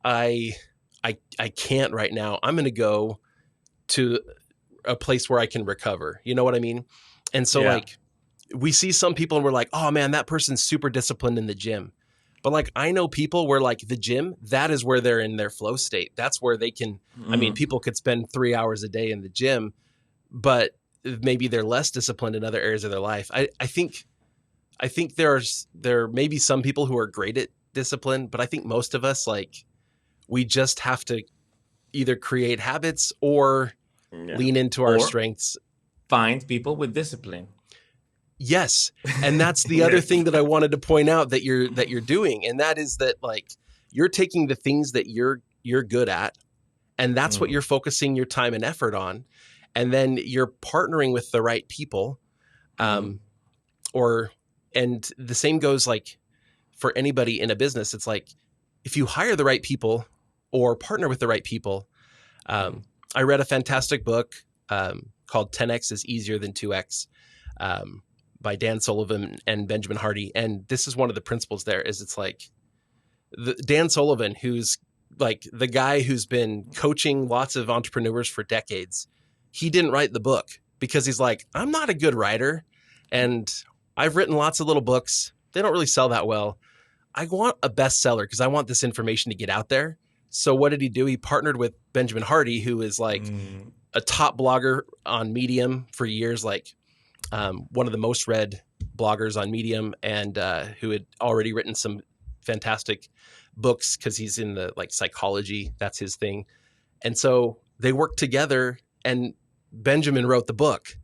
I I can't right now. I'm going to go to a place where I can recover. You know what I mean? And so Yeah. like we see some people and we're like, "Oh man, that person's super disciplined in the gym." But like I know people where like the gym, that is where they're in their flow state. That's where they can people could spend 3 hours a day in the gym, but maybe they're less disciplined in other areas of their life. I think there may be some people who are great at discipline, but I think most of us like we just have to either create habits or Yeah. lean into our Or strengths. find people with discipline. Yes. And that's the other Yes. thing that I wanted to point out that you're doing. And that is that like you're taking the things that you're good at and that's what Mm. you're focusing your time and effort on. And then you're partnering with the right people. Mm. Um, or and the same goes like for anybody in a business. It's like if you hire the right people or partner with the right people, Mm. I read a fantastic book called 10x is Easier Than 2x by Dan Sullivan and Benjamin Hardy. And this is one of the principles there is it's like Dan Sullivan, who's like the guy who's been coaching lots of entrepreneurs for decades. He didn't write the book because he's like, I'm not a good writer. And I've written lots of little books. They don't really sell that well. I want a bestseller because I want this information to get out there. So what did he do? He partnered with Benjamin Hardy, who is like a top blogger on Medium for years, like one of the most read bloggers on Medium, and who had already written some fantastic books because he's in the like psychology. That's his thing. And so they worked together, and Benjamin wrote the book,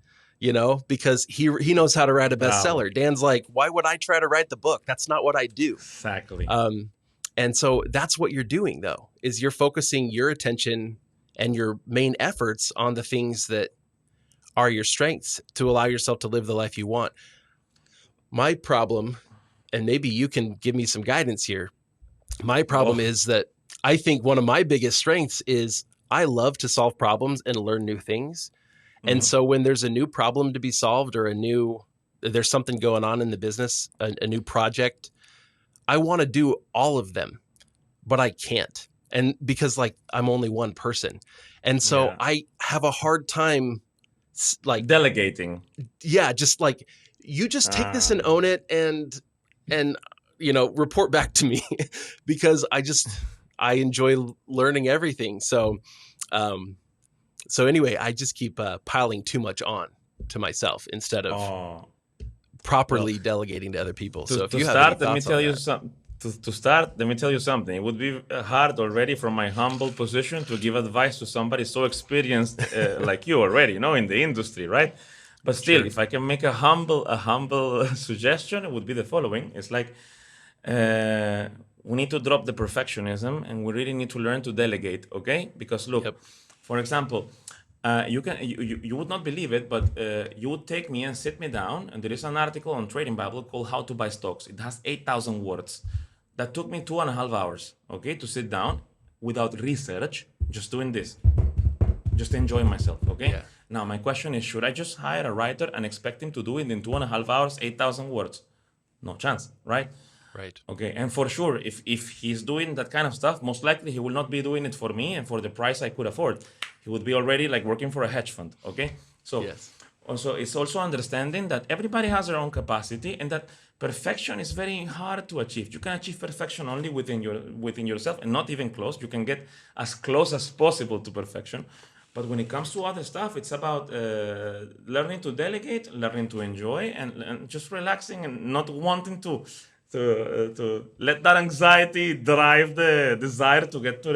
because he knows how to write a bestseller. Wow. Dan's like, why would I try to write the book? That's not what I do. Exactly. And so that's what you're doing, though, is you're focusing your attention and your main efforts on the things that are your strengths to allow yourself to live the life you want. My problem, and maybe you can give me some guidance here. My problem is that I think one of my biggest strengths is I love to solve problems and learn new things. And so when there's a new problem to be solved or there's something going on in the business, a new project, I want to do all of them, but I can't. And because like I'm only one person. And so I have a hard time like delegating. Yeah. Just like, you just take this and own it and report back to me because I enjoy learning everything. So anyway, I just keep piling too much on to myself instead of properly delegating to other people. So if you have any thoughts let me tell on you that. something. To start, let me tell you something. It would be hard already from my humble position to give advice to somebody so experienced like you already, in the industry, right? But still, Sure. if I can make a humble suggestion, it would be the following. It's like we need to drop the perfectionism and we really need to learn to delegate, okay? Because look, Yep. for example, you would not believe it, but you would take me and sit me down, and there is an article on Trading Bible called How to Buy Stocks. It has 8,000 words. That took me 2.5 hours, okay, to sit down without research, just doing this, just enjoying myself, okay? Yeah. Now, my question is, should I just hire a writer and expect him to do it in 2.5 hours, 8,000 words? No chance, right? Right. Okay, and for sure, if he's doing that kind of stuff, most likely he will not be doing it for me and for the price I could afford. He would be already like working for a hedge fund. Okay, so Yes. also it's also understanding that everybody has their own capacity and that perfection is very hard to achieve. You can achieve perfection only within yourself and not even close. You can get as close as possible to perfection. But when it comes to other stuff, it's about learning to delegate, learning to enjoy, and just relaxing and not wanting to let that anxiety drive the desire to get to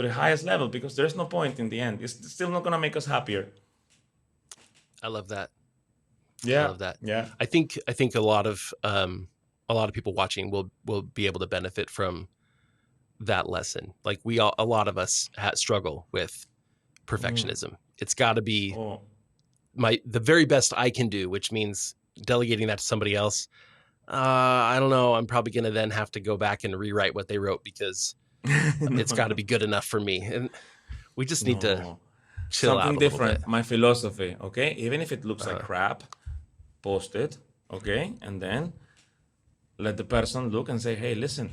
the highest level, because there's no point in the end. It's still not gonna make us happier. I love that. I Yeah, love that. yeah. I think a lot of people watching will be able to benefit from that lesson. Like a lot of us struggle with perfectionism. It's got to be Oh, the very best I can do, which means delegating that to somebody else. I don't know. I'm probably going to then have to go back and rewrite what they wrote because no, it's got to no, be good enough for me. And we just need to no. chill out Something a little bit. different. My philosophy, okay? Even if it looks like Uh, crap, post it, okay? And then let the person look and say, hey, listen,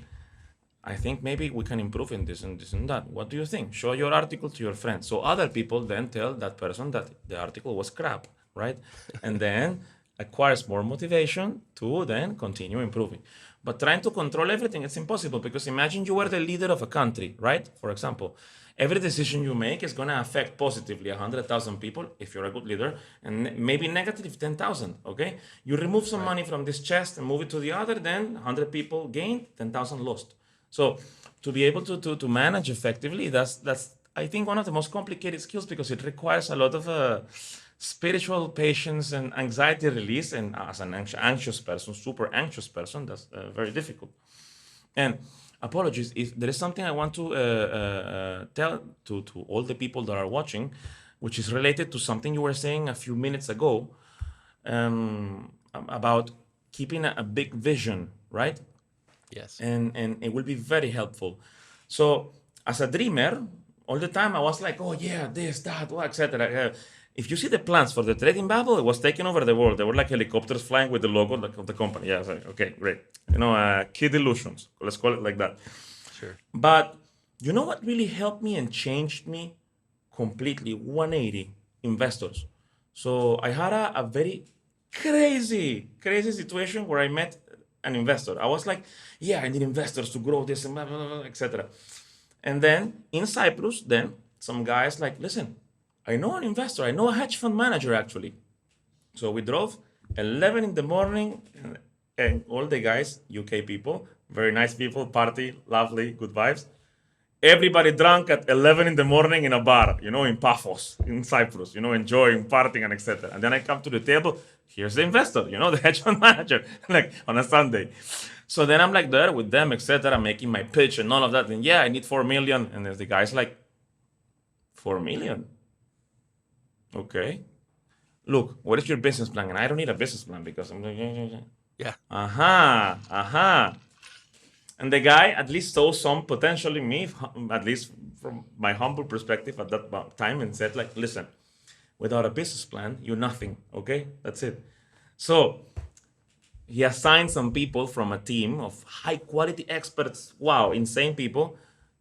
I think maybe we can improve in this and this and that. What do you think? Show your article to your friends. So other people then tell that person that the article was crap, right? And then acquires more motivation to then continue improving. But trying to control everything, it's impossible, because imagine you were the leader of a country, right? For example, every decision you make is going to affect positively 100,000 people if you're a good leader, and maybe negative 10,000, okay? You remove some right. money from this chest and move it to the other, then 100 people gained, 10,000 lost. So to be able to manage effectively, that's I think one of the most complicated skills, because it requires a lot of spiritual patience and anxiety release. And as an anxious person, super anxious person, that's very difficult. And apologies if there is something I want to tell to all the people that are watching, which is related to something you were saying a few minutes ago, about keeping a big vision, right? Yes. And it will be very helpful. So, as a dreamer, all the time I was like, oh yeah, this, that, what, etc. If you see the plans for the trading bubble, it was taking over the world. There were like helicopters flying with the logo of the company. Yeah, I was like, okay, great. Kid illusions. Let's call it like that. Sure. But you know what really helped me and changed me completely? 180 investors. So I had a very crazy situation where I met an investor. I was like, yeah, I need investors to grow this and blah, blah, blah, etc. And then in Cyprus, then some guys like, listen, I know an investor, I know a hedge fund manager actually. So we drove 11 in the morning, and all the guys, UK people, very nice people, party, lovely, good vibes. Everybody drunk at 11 in the morning in a bar, in Paphos, in Cyprus, enjoying, partying, and etc. And then I come to the table, here's the investor, the hedge fund manager, like on a Sunday. So then I'm like there with them, etc., making my pitch and all of that. And yeah, I need 4 million. And then the guy's like, 4 million? Okay. Look, what is your business plan? And I don't need a business plan because I'm like, Yeah. aha. And the guy at least saw some potential in me, at least from my humble perspective at that time, and said, like, listen, without a business plan, you're nothing, okay? That's it. So he assigned some people from a team of high quality experts, wow, insane people,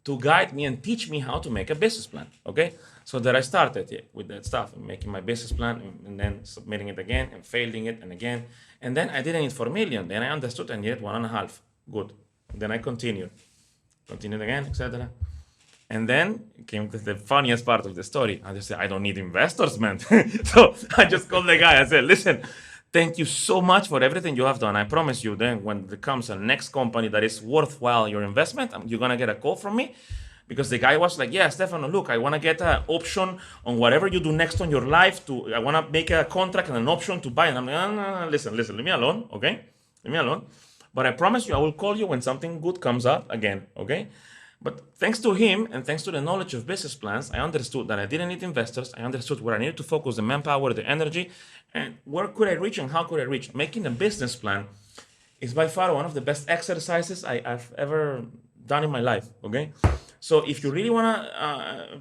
to guide me and teach me how to make a business plan, okay? So there I started with that stuff, making my business plan and then submitting it again and failing it and again. And then I didn't need 4 million. Then I understood I needed 1.5. Good. Then I continued again, etc. And then came to the funniest part of the story. I just said, I don't need investors, man. So I just called the guy. I said, listen, thank you so much for everything you have done. I promise you, then when there comes a next company that is worthwhile your investment, you're going to get a call from me. Because the guy was like, yeah, Stefano, look, I want to get an option on whatever you do next on your life. I want to make a contract and an option to buy. And I'm like, no, listen, leave me alone, okay? Leave me alone. But I promise you, I will call you when something good comes up again, okay? But thanks to him and thanks to the knowledge of business plans, I understood that I didn't need investors. I understood where I needed to focus the manpower, the energy, and where could I reach and how could I reach. Making a business plan is by far one of the best exercises I've ever done in my life, okay? So if you really want to,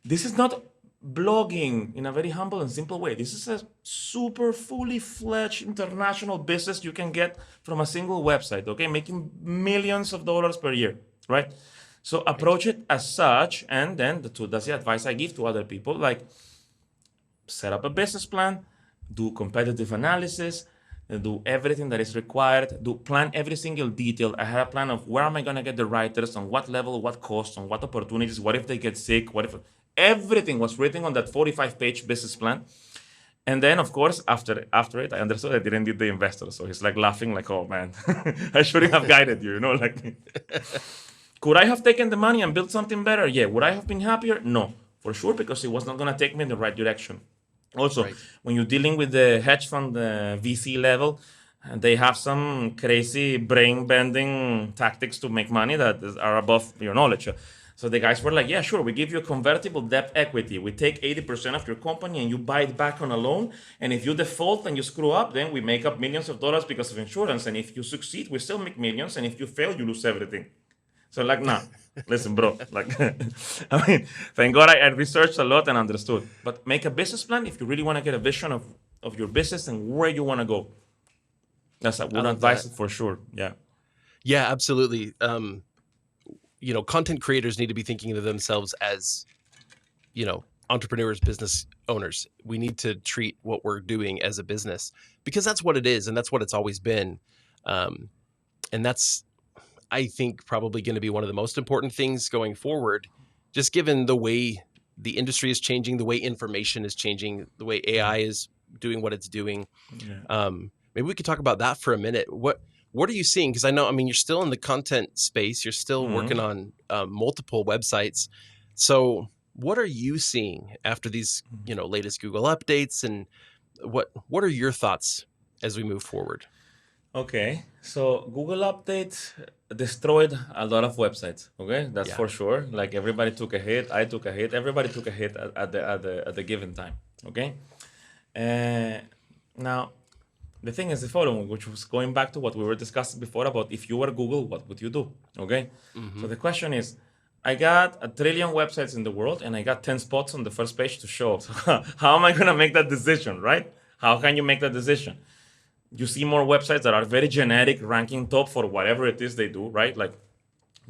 this is not blogging in a very humble and simple way. This is a super fully fledged international business you can get from a single website, okay? Making millions of dollars per year, right? So approach it as such, and then that's the advice I give to other people, like set up a business plan, do competitive analysis, do everything that is required, plan every single detail. I had a plan of where am I going to get the writers, on what level, what cost, on what opportunities, what if they get sick, what if everything was written on that 45-page business plan. And then, of course, after it, I understood I didn't need the investor. So he's like laughing, like, "Oh man, I shouldn't have guided you." Like, could I have taken the money and built something better? Yeah. Would I have been happier? No, for sure, because it was not going to take me in the right direction. Also, Right. when you're dealing with the hedge fund VC level, they have some crazy brain-bending tactics to make money that are above your knowledge. So the guys were like, yeah, sure, we give you a convertible debt equity. We take 80% of your company and you buy it back on a loan. And if you default and you screw up, then we make up millions of dollars because of insurance. And if you succeed, we still make millions. And if you fail, you lose everything. So like, nah, listen, bro. Like, I mean, thank God I researched a lot and understood. But make a business plan if you really want to get a vision of your business and where you want to go. I I would love advise that. it for sure. Yeah. Yeah, absolutely. Content creators need to be thinking of themselves as, entrepreneurs, business owners. We need to treat what we're doing as a business because that's what it is. And that's what it's always been. And that's, I think, probably going to be one of the most important things going forward, just given the way the industry is changing, the way information is changing, the way AI is doing what it's doing. Yeah. Maybe we could talk about that for a minute. What are you seeing? Because you're still in the content space. You're still working on multiple websites. So what are you seeing after these, latest Google updates, and what are your thoughts as we move forward? Okay, so Google Update destroyed a lot of websites. Okay, that's Yeah. for sure. Like everybody took a hit, I took a hit, everybody took a hit at the given time. Okay, uh, now the thing is the following, which was going back to what we were discussing before about if you were Google, what would you do? Okay, Mm-hmm. so the question is, I got a trillion websites in the world and I got 10 spots on the first page to show. So how am I going to make that decision, right? How can you make that decision? You see more websites that are very generic, ranking top for whatever it is they do, right? Like,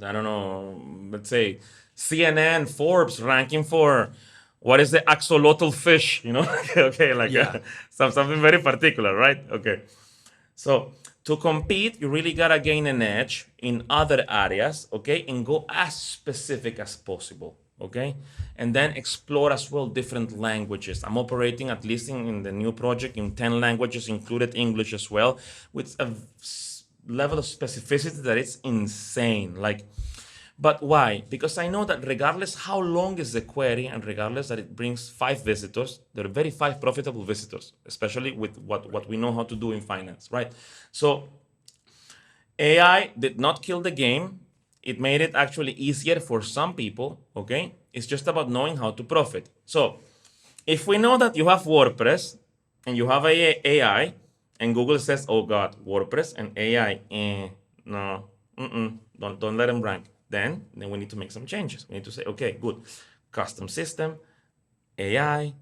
I don't know, let's say CNN, Forbes ranking for what is the axolotl fish, you know? Okay, like Yeah. something very particular, right? Okay. So to compete, you really gotta gain an edge in other areas, okay, and go as specific as possible, okay, and then explore as well different languages. I'm operating at least in the new project in 10 languages, included English as well, with a level of specificity that it's insane. Like, but why? Because I know that regardless how long is the query and regardless that it brings 5 visitors, there are very 5 profitable visitors, especially with what we know how to do in finance, right? So AI did not kill the game. It made it actually easier for some people, okay? It's just about knowing how to profit. So if we know that you have WordPress and you have AI, and Google says, "Oh God, WordPress and AI, no, don't let them rank." Then we need to make some changes. We need to say, "Okay, good, custom system, AI,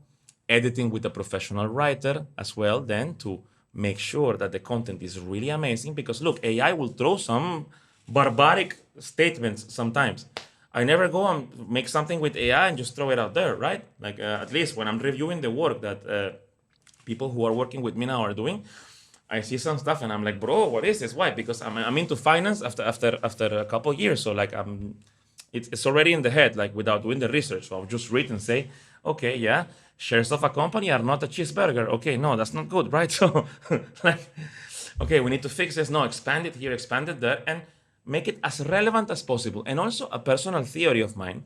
editing with a professional writer as well." Then to make sure that the content is really amazing, because look, AI will throw some barbaric statements sometimes. I never go and make something with AI and just throw it out there, right? Like at least when I'm reviewing the work that people who are working with me now are doing, I see some stuff and I'm like, bro, what is this? Why? Because I'm into finance after a couple years, so like it's already in the head, like without doing the research. So I'll just read and say, okay, yeah, shares of a company are not a cheeseburger. Okay, no, that's not good, right? So like, okay, we need to fix this. No, expand it here, expand it there, and make it as relevant as possible. And also a personal theory of mine.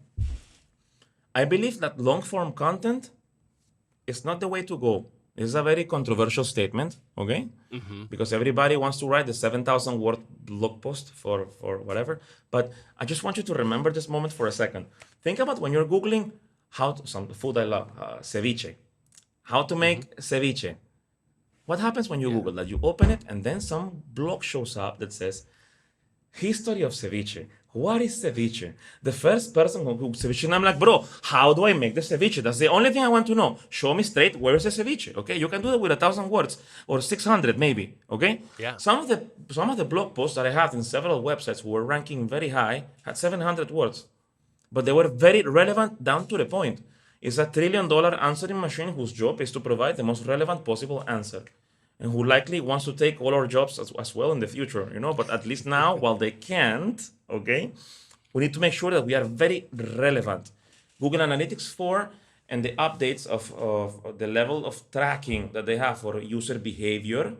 I believe that long form content is not the way to go. This is a very controversial statement, okay? Hmm. Because everybody wants to write the 7,000 word blog post for whatever. But I just want you to remember this moment for a second. Think about when you're Googling how to, some food I love, ceviche, how to Hmm. make ceviche. What happens when you Yeah. Google that? You open it and then some blog shows up that says history of ceviche. What is ceviche? The first person who cooks ceviche, and I'm like, bro, how do I make the ceviche? That's the only thing I want to know. Show me straight where is the ceviche. Okay, you can do that with 1,000 words or 600 maybe. Okay, Yeah. some of the blog posts that I had in several websites who were ranking very high had 700 words, but they were very relevant down to the point. It's $1 trillion answering machine whose job is to provide the most relevant possible answer, and who likely wants to take all our jobs as well in the future, you know. But at least now, while they can't, okay, we need to make sure that we are very relevant. Google Analytics 4 and the updates of the level of tracking that they have for user behavior,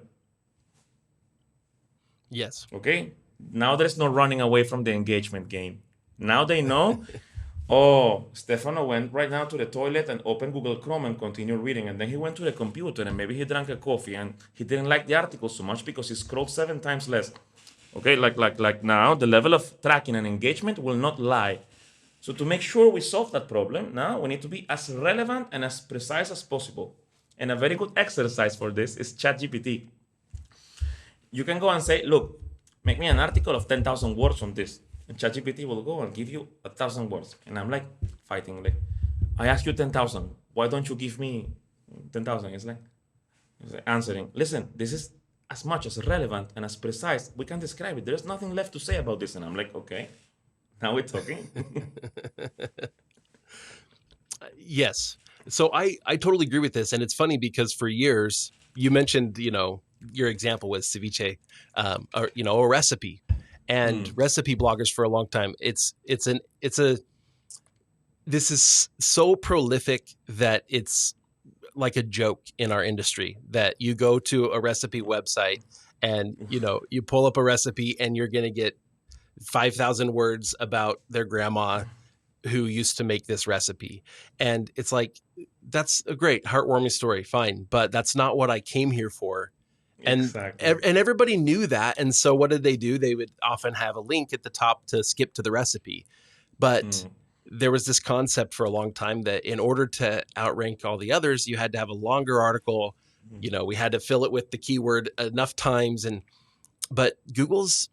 Yes. okay, now there's no running away from the engagement game. Now they know, oh, Stefano went right now to the toilet and opened Google Chrome and continued reading. And then he went to the computer and maybe he drank a coffee and he didn't like the article so much because he scrolled 7 times less. Okay, like now the level of tracking and engagement will not lie. So to make sure we solve that problem, now we need to be as relevant and as precise as possible. And a very good exercise for this is ChatGPT. You can go and say, look, make me an article of 10,000 words on this. And ChatGPT will go and give you 1,000 words. And I'm like fighting, like, I ask you 10,000. Why don't you give me 10,000? It's like answering, listen, this is as much as relevant and as precise. We can describe it. There's nothing left to say about this. And I'm like, okay, now we're talking. Yes. So I totally agree with this, and it's funny because for years you mentioned, your example was ceviche, or a recipe, and recipe bloggers for a long time. It's a this is so prolific that it's like a joke in our industry, that you go to a recipe website and you pull up a recipe and you're going to get 5,000 words about their grandma who used to make this recipe. And it's like, that's a great heartwarming story, fine, but that's not what I came here for. And Exactly. and everybody knew that. And so what did they do? They would often have a link at the top to skip to the recipe. But there was this concept for a long time that in order to outrank all the others, you had to have a longer article. We had to fill it with the keyword enough times. But Google's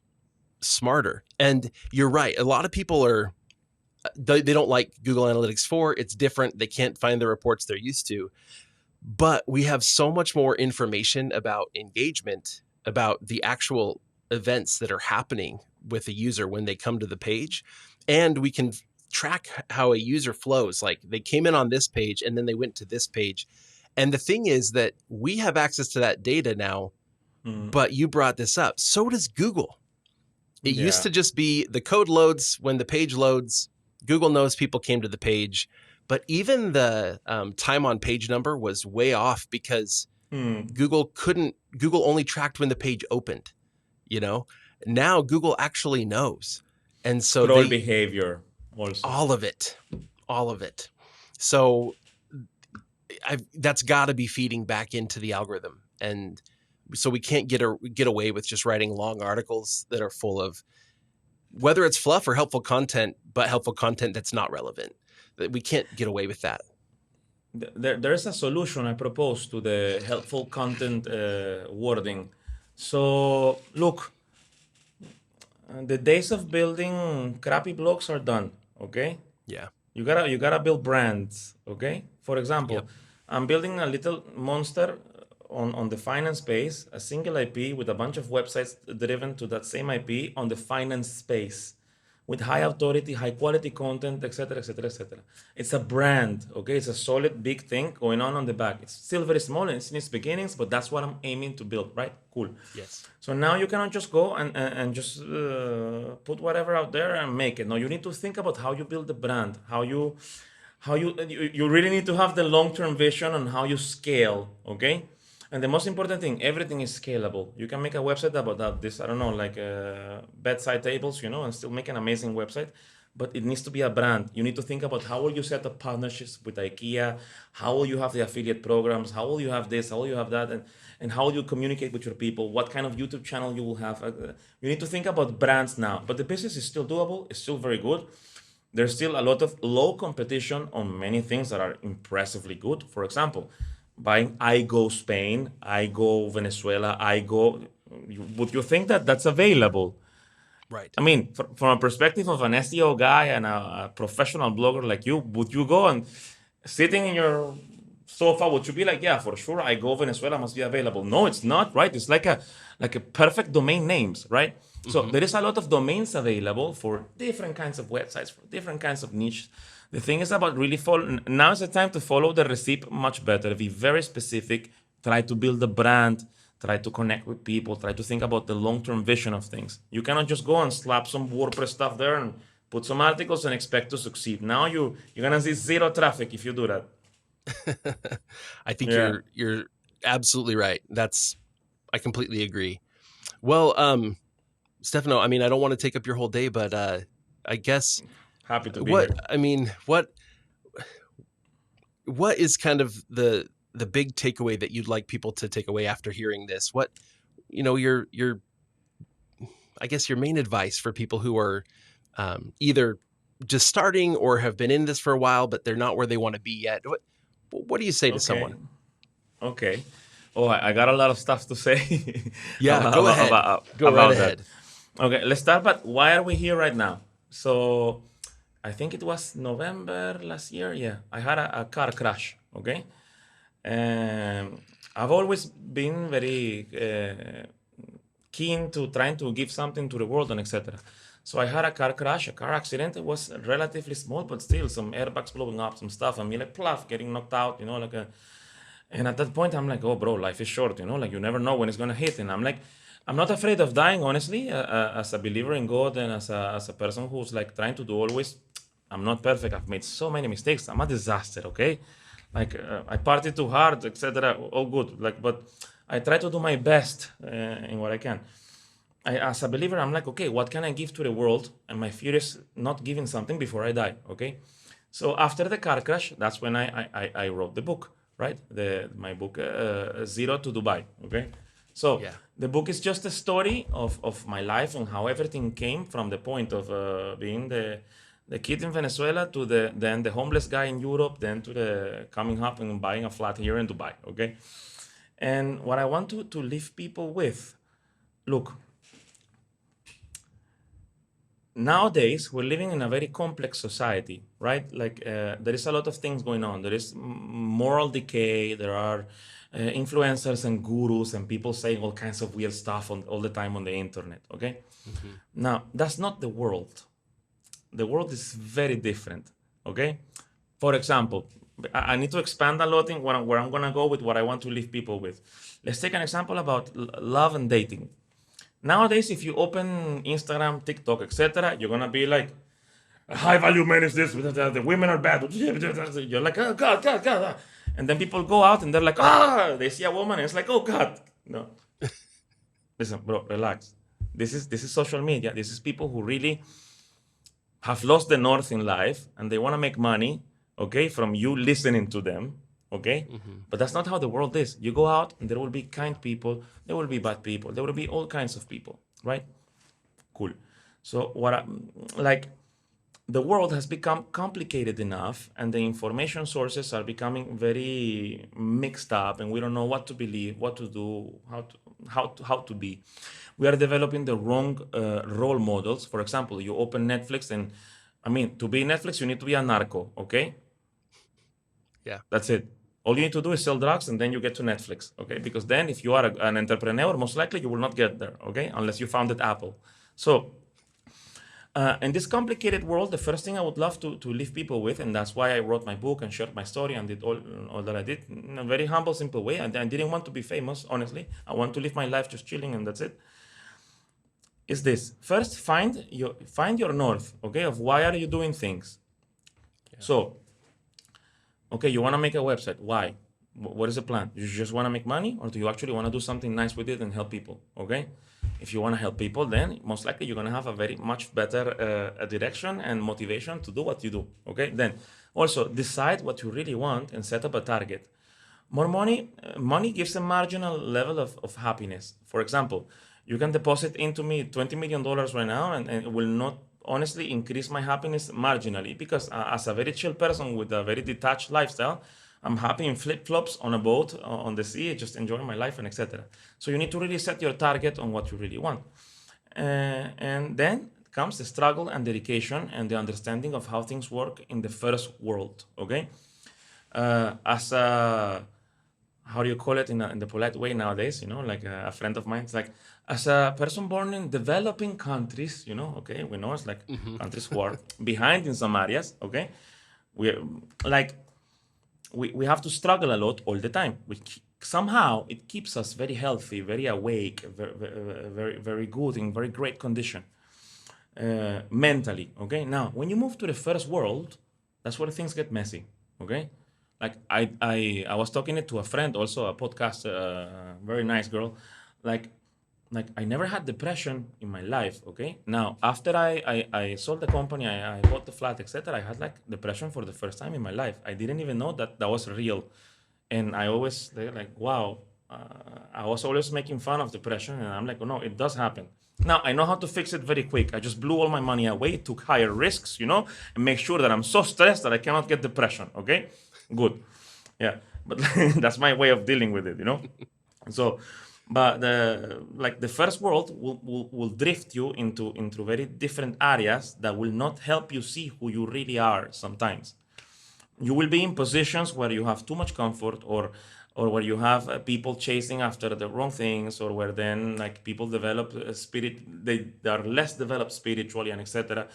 smarter. And you're right. A lot of people are they don't like Google Analytics 4. It's different. They can't find the reports they're used to. But we have so much more information about engagement, about the actual events that are happening with a user when they come to the page. And we can track how a user flows. Like they came in on this page and then they went to this page. And the thing is that we have access to that data now, but you brought this up. So does Google. It used Yeah. to just be the code loads when the page loads. Google knows people came to the page, but even the time on page number was way off because Google only tracked when the page opened, you know? Now Google actually knows. And so Scroll behavior also. all of it. So that's got to be feeding back into the algorithm. And so we can't get away with just writing long articles that are full of, whether it's fluff or helpful content, but helpful content that's not relevant. We can't get away with that. There's a solution I propose to the helpful content wording. So look, the days of building crappy blogs are done. Okay, Yeah. you gotta build brands. Okay, for example, Yep. I'm building a little monster on the finance space, a single IP with a bunch of websites driven to that same IP on the finance space, with high authority, high quality content, etc., etc., etc. It's a brand, okay? It's a solid, big thing going on the back. It's still very small and it's in its beginnings, but that's what I'm aiming to build, right? Cool. Yes. So now you cannot just go and just put whatever out there and make it. No, you need to think about how you build the brand, how you really need to have the long-term vision on how you scale, okay? And the most important thing, everything is scalable. You can make a website about this, I don't know, like bedside tables, and still make an amazing website. But it needs to be a brand. You need to think about how will you set up partnerships with IKEA, how will you have the affiliate programs, how will you have this, how will you have that, and how will you communicate with your people, what kind of YouTube channel you will have. You need to think about brands now. But the business is still doable, it's still very good. There's still a lot of low competition on many things that are impressively good. For example, buying I Go Spain, I Go Venezuela, would you think that that's available? Right. I mean, from a perspective of an SEO guy and a professional blogger like you, would you go and sitting in your sofa, would you be like, yeah, for sure, I Go Venezuela must be available? No, it's not, right? It's like a perfect domain names, right? So Mm-hmm. there is a lot of domains available for different kinds of websites, for different kinds of niches. The thing is about really follow. Now is the time to follow the recipe much better. Be very specific. Try to build a brand. Try to connect with people. Try to think about the long-term vision of things. You cannot just go and slap some WordPress stuff there and put some articles and expect to succeed. Now you're gonna see zero traffic if you do that. I think Yeah, you're absolutely right. I completely agree. Well, Stefano, I mean, I don't want to take up your whole day, but I guess happy to be here. what is kind of the big takeaway that you'd like people to take away after hearing this? What, your I guess your main advice for people who are either just starting or have been in this for a while, but they're not where they want to be yet. What do you say to Okay, someone? okay. Oh, I got a lot of stuff to say Yeah, about, go about, ahead. about, Go right about that. ahead. Okay, let's start. But why are we here right now? So, I think it was November last year. Yeah, I had a car crash. Okay, I've always been very keen to trying to give something to the world and etc. So I had a car crash, a car accident. It was relatively small, but still some airbags blowing up, some stuff, and me like pluff, getting knocked out. Like a. And at that point, I'm like, oh, bro, life is short. Like you never know when it's gonna hit. And I'm like, I'm not afraid of dying, honestly. As a believer in God and as a person who's like trying to do always, I'm not perfect. I've made so many mistakes. I'm a disaster. Okay, like I party too hard, etc. All good. Like, but I try to do my best in what I can. As a believer, I'm like, okay, what can I give to the world? And my fear is not giving something before I die. Okay, so after the car crash, that's when I wrote the book, right? My book, Zero to Dubai. Okay, so Yeah. the book is just a story of my life and how everything came from the point of being the kid in Venezuela to then the homeless guy in Europe, then to the coming up and buying a flat here in Dubai. Okay, and what I want to, leave people with, look, nowadays we're living in a very complex society, right? Like there is a lot of things going on. There is moral decay. There are influencers and gurus and people saying all kinds of weird stuff all the time on the internet. Okay, Mm-hmm. now that's not the world. The world is very different. Okay, for example, I need to expand a lot in where I'm gonna go with what I want to leave people with. Let's take an example about love and dating. Nowadays, if you open Instagram, TikTok, etc., you're gonna be like, high value men is this, the women are bad. You're like, oh God, God, God. And then people go out and they're like, they see a woman and it's like, oh God. No, listen, bro, relax. This is social media. This is people who really have lost the north in life and they want to make money, okay, from you listening to them, okay? Mm-hmm. But that's not how the world is. You go out and there will be kind people, there will be bad people, there will be all kinds of people, right? Cool. So like the world has become complicated enough and the information sources are becoming very mixed up and we don't know what to believe, what to do, how to be. We are developing the wrong role models. For example, you open Netflix and I mean, to be Netflix, you need to be a narco, okay? Yeah. That's it. All you need to do is sell drugs and then you get to Netflix, okay? Because then if you are an entrepreneur, most likely you will not get there, okay? Unless you founded Apple. So in this complicated world, the first thing I would love to leave people with, and that's why I wrote my book and shared my story and did all that I did in a very humble, simple way. And I didn't want to be famous, honestly. I want to live my life just chilling and that's it. Is this first find your north, okay? Of why are you doing things? Yeah. So, okay, you want to make a website. Why? What is the plan? You just want to make money, or do you actually want to do something nice with it and help people? Okay. If you want to help people, then most likely you're going to have a very much better direction and motivation to do what you do. Okay. Then also decide what you really want and set up a target. More money gives a marginal level of happiness. For example, you can deposit into me $20 million right now, and it will not honestly increase my happiness marginally because as a very chill person with a very detached lifestyle, I'm happy in flip flops on a boat on the sea, just enjoying my life and etc. So you need to really set your target on what you really want, and then comes the struggle and dedication and the understanding of how things work in the first world. Okay, as a how do you call it in the polite way nowadays, like a friend of mine, it's like, as a person born in developing countries, okay, we know it's like Mm-hmm. countries who are behind in some areas, okay, we like we have to struggle a lot all the time, which somehow it keeps us very healthy, very awake, very, very, very good, in very great condition mentally, okay. Now when you move to the first world, that's where things get messy, okay. Like I was talking it to a friend, also a podcast, very nice girl. Like like I never had depression in my life. Okay. Now after I sold the company, I bought the flat, etc. I had like depression for the first time in my life. I didn't even know that that was real, and I always they're like, wow. I was always making fun of depression, and I'm like, oh no, it does happen. Now I know how to fix it very quick. I just blew all my money away, took higher risks, and make sure that I'm so stressed that I cannot get depression. Okay, good, yeah. But that's my way of dealing with it. So, but the first world will drift you into very different areas that will not help you see who you really are sometimes. You will be in positions where you have too much comfort, or where you have people chasing after the wrong things, or where then like people develop spirit, they are less developed spiritually and etc.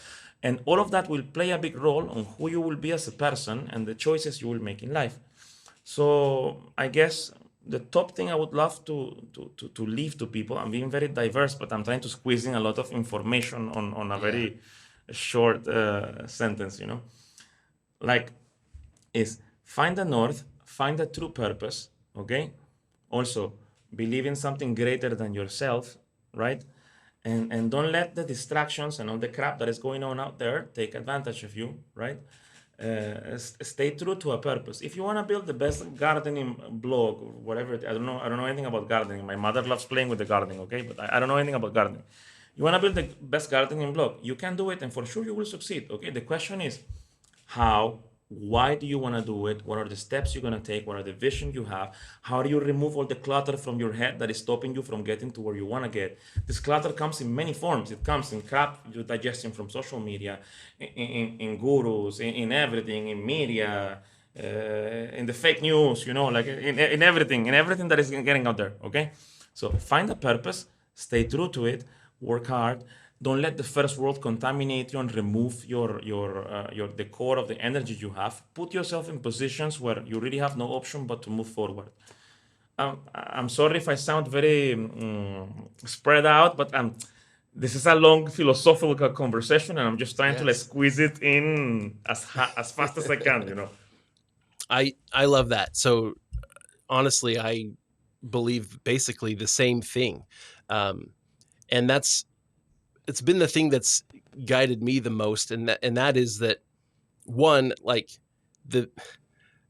And all of that will play a big role on who you will be as a person and the choices you will make in life. So I guess the top thing I would love to leave to people, I'm being very diverse, but I'm trying to squeeze in a lot of information on a Yeah. very short sentence, like, is find the north, find the true purpose, okay? Also, believe in something greater than yourself, right? And don't let the distractions and all the crap that is going on out there take advantage of you, right? Stay true to a purpose. If you want to build the best gardening blog or whatever, I don't know anything about gardening. My mother loves playing with the gardening, okay? But I don't know anything about gardening. You want to build the best gardening blog, you can do it, and for sure you will succeed, okay? The question is how, Why do you want to do it? What are the steps you're going to take? What are the vision you have? How do you remove all the clutter from your head that is stopping you from getting to where you want to get? This clutter comes in many forms. It comes in crap you're digesting from social media, in gurus, in everything, in media, in the fake news, like in everything that is getting out there. Okay, so find a purpose, stay true to it, work hard. Don't let the first world contaminate you and remove your the core of the energy you have. Put yourself in positions where you really have no option but to move forward. I'm sorry if I sound very spread out, but this is a long philosophical conversation, and I'm just trying to like Yes. squeeze it in as fast as I can. I love that. So honestly, I believe basically the same thing. Um, and it's been the thing that's guided me the most. And that is that, one, like, the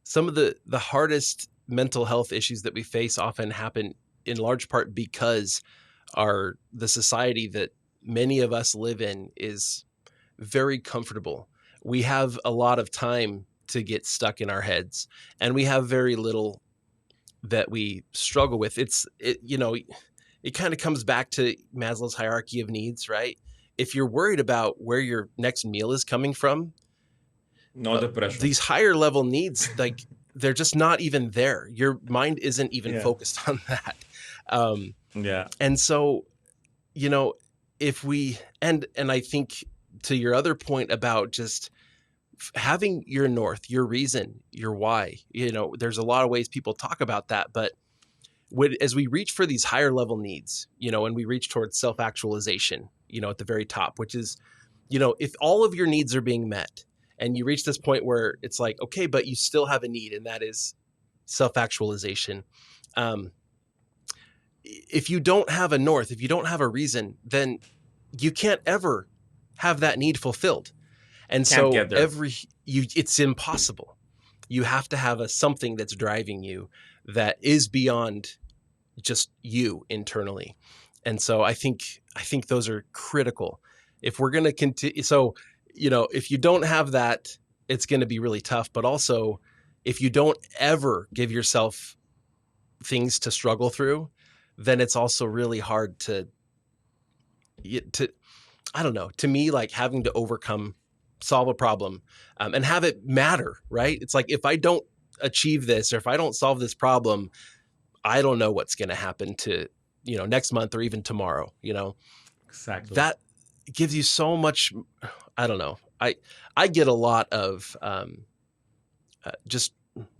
some of the hardest mental health issues that we face often happen in large part because the society that many of us live in is very comfortable. We have a lot of time to get stuck in our heads, and we have very little that we struggle with. It kind of comes back to Maslow's hierarchy of needs, right? If you're worried about where your next meal is coming from, No depression. these higher level needs, like, they're just not even there. Your mind isn't even Yeah. focused on that. Um, Yeah. and so, you know, if we and I think, to your other point about just having your north, your reason, your why, there's a lot of ways people talk about that, but as we reach for these higher level needs, and we reach towards self-actualization, at the very top, which is, if all of your needs are being met and you reach this point where it's like, okay, but you still have a need, and that is self-actualization. Um, if you don't have a north, if you don't have a reason, then you can't ever have that need fulfilled. And Can't so get there. it's impossible. You have to have something that's driving you that is beyond just you internally. And so I think those are critical. If we're going to continue, so, if you don't have that, it's going to be really tough. But also, if you don't ever give yourself things to struggle through, then it's also really hard to I don't know, to me, like, having to solve a problem, and have it matter, right? It's like, if I don't achieve this, or if I don't solve this problem, I don't know what's going to happen to, next month or even tomorrow, Exactly. that gives you so much. I don't know. I get a lot of just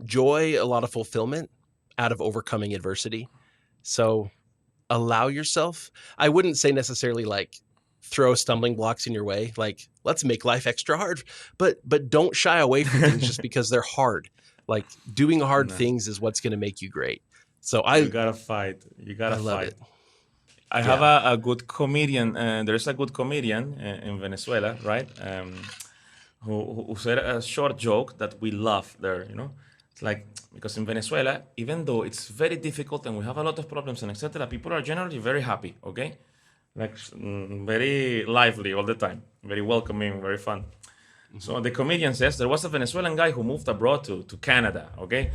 joy, a lot of fulfillment out of overcoming adversity. So allow yourself. I wouldn't say necessarily like throw stumbling blocks in your way, like, let's make life extra hard, but don't shy away from things just because they're hard. Like, doing hard No. things is what's going to make you great. So You gotta fight. You I gotta love fight. it. I have Yeah. a good comedian. There's a good comedian in Venezuela, right? Who said a short joke that we love there. It's like, because in Venezuela, even though it's very difficult and we have a lot of problems and etc., people are generally very happy. Okay, like very lively all the time, very welcoming, very fun. Mm-hmm. So the comedian says there was a Venezuelan guy who moved abroad to Canada, okay?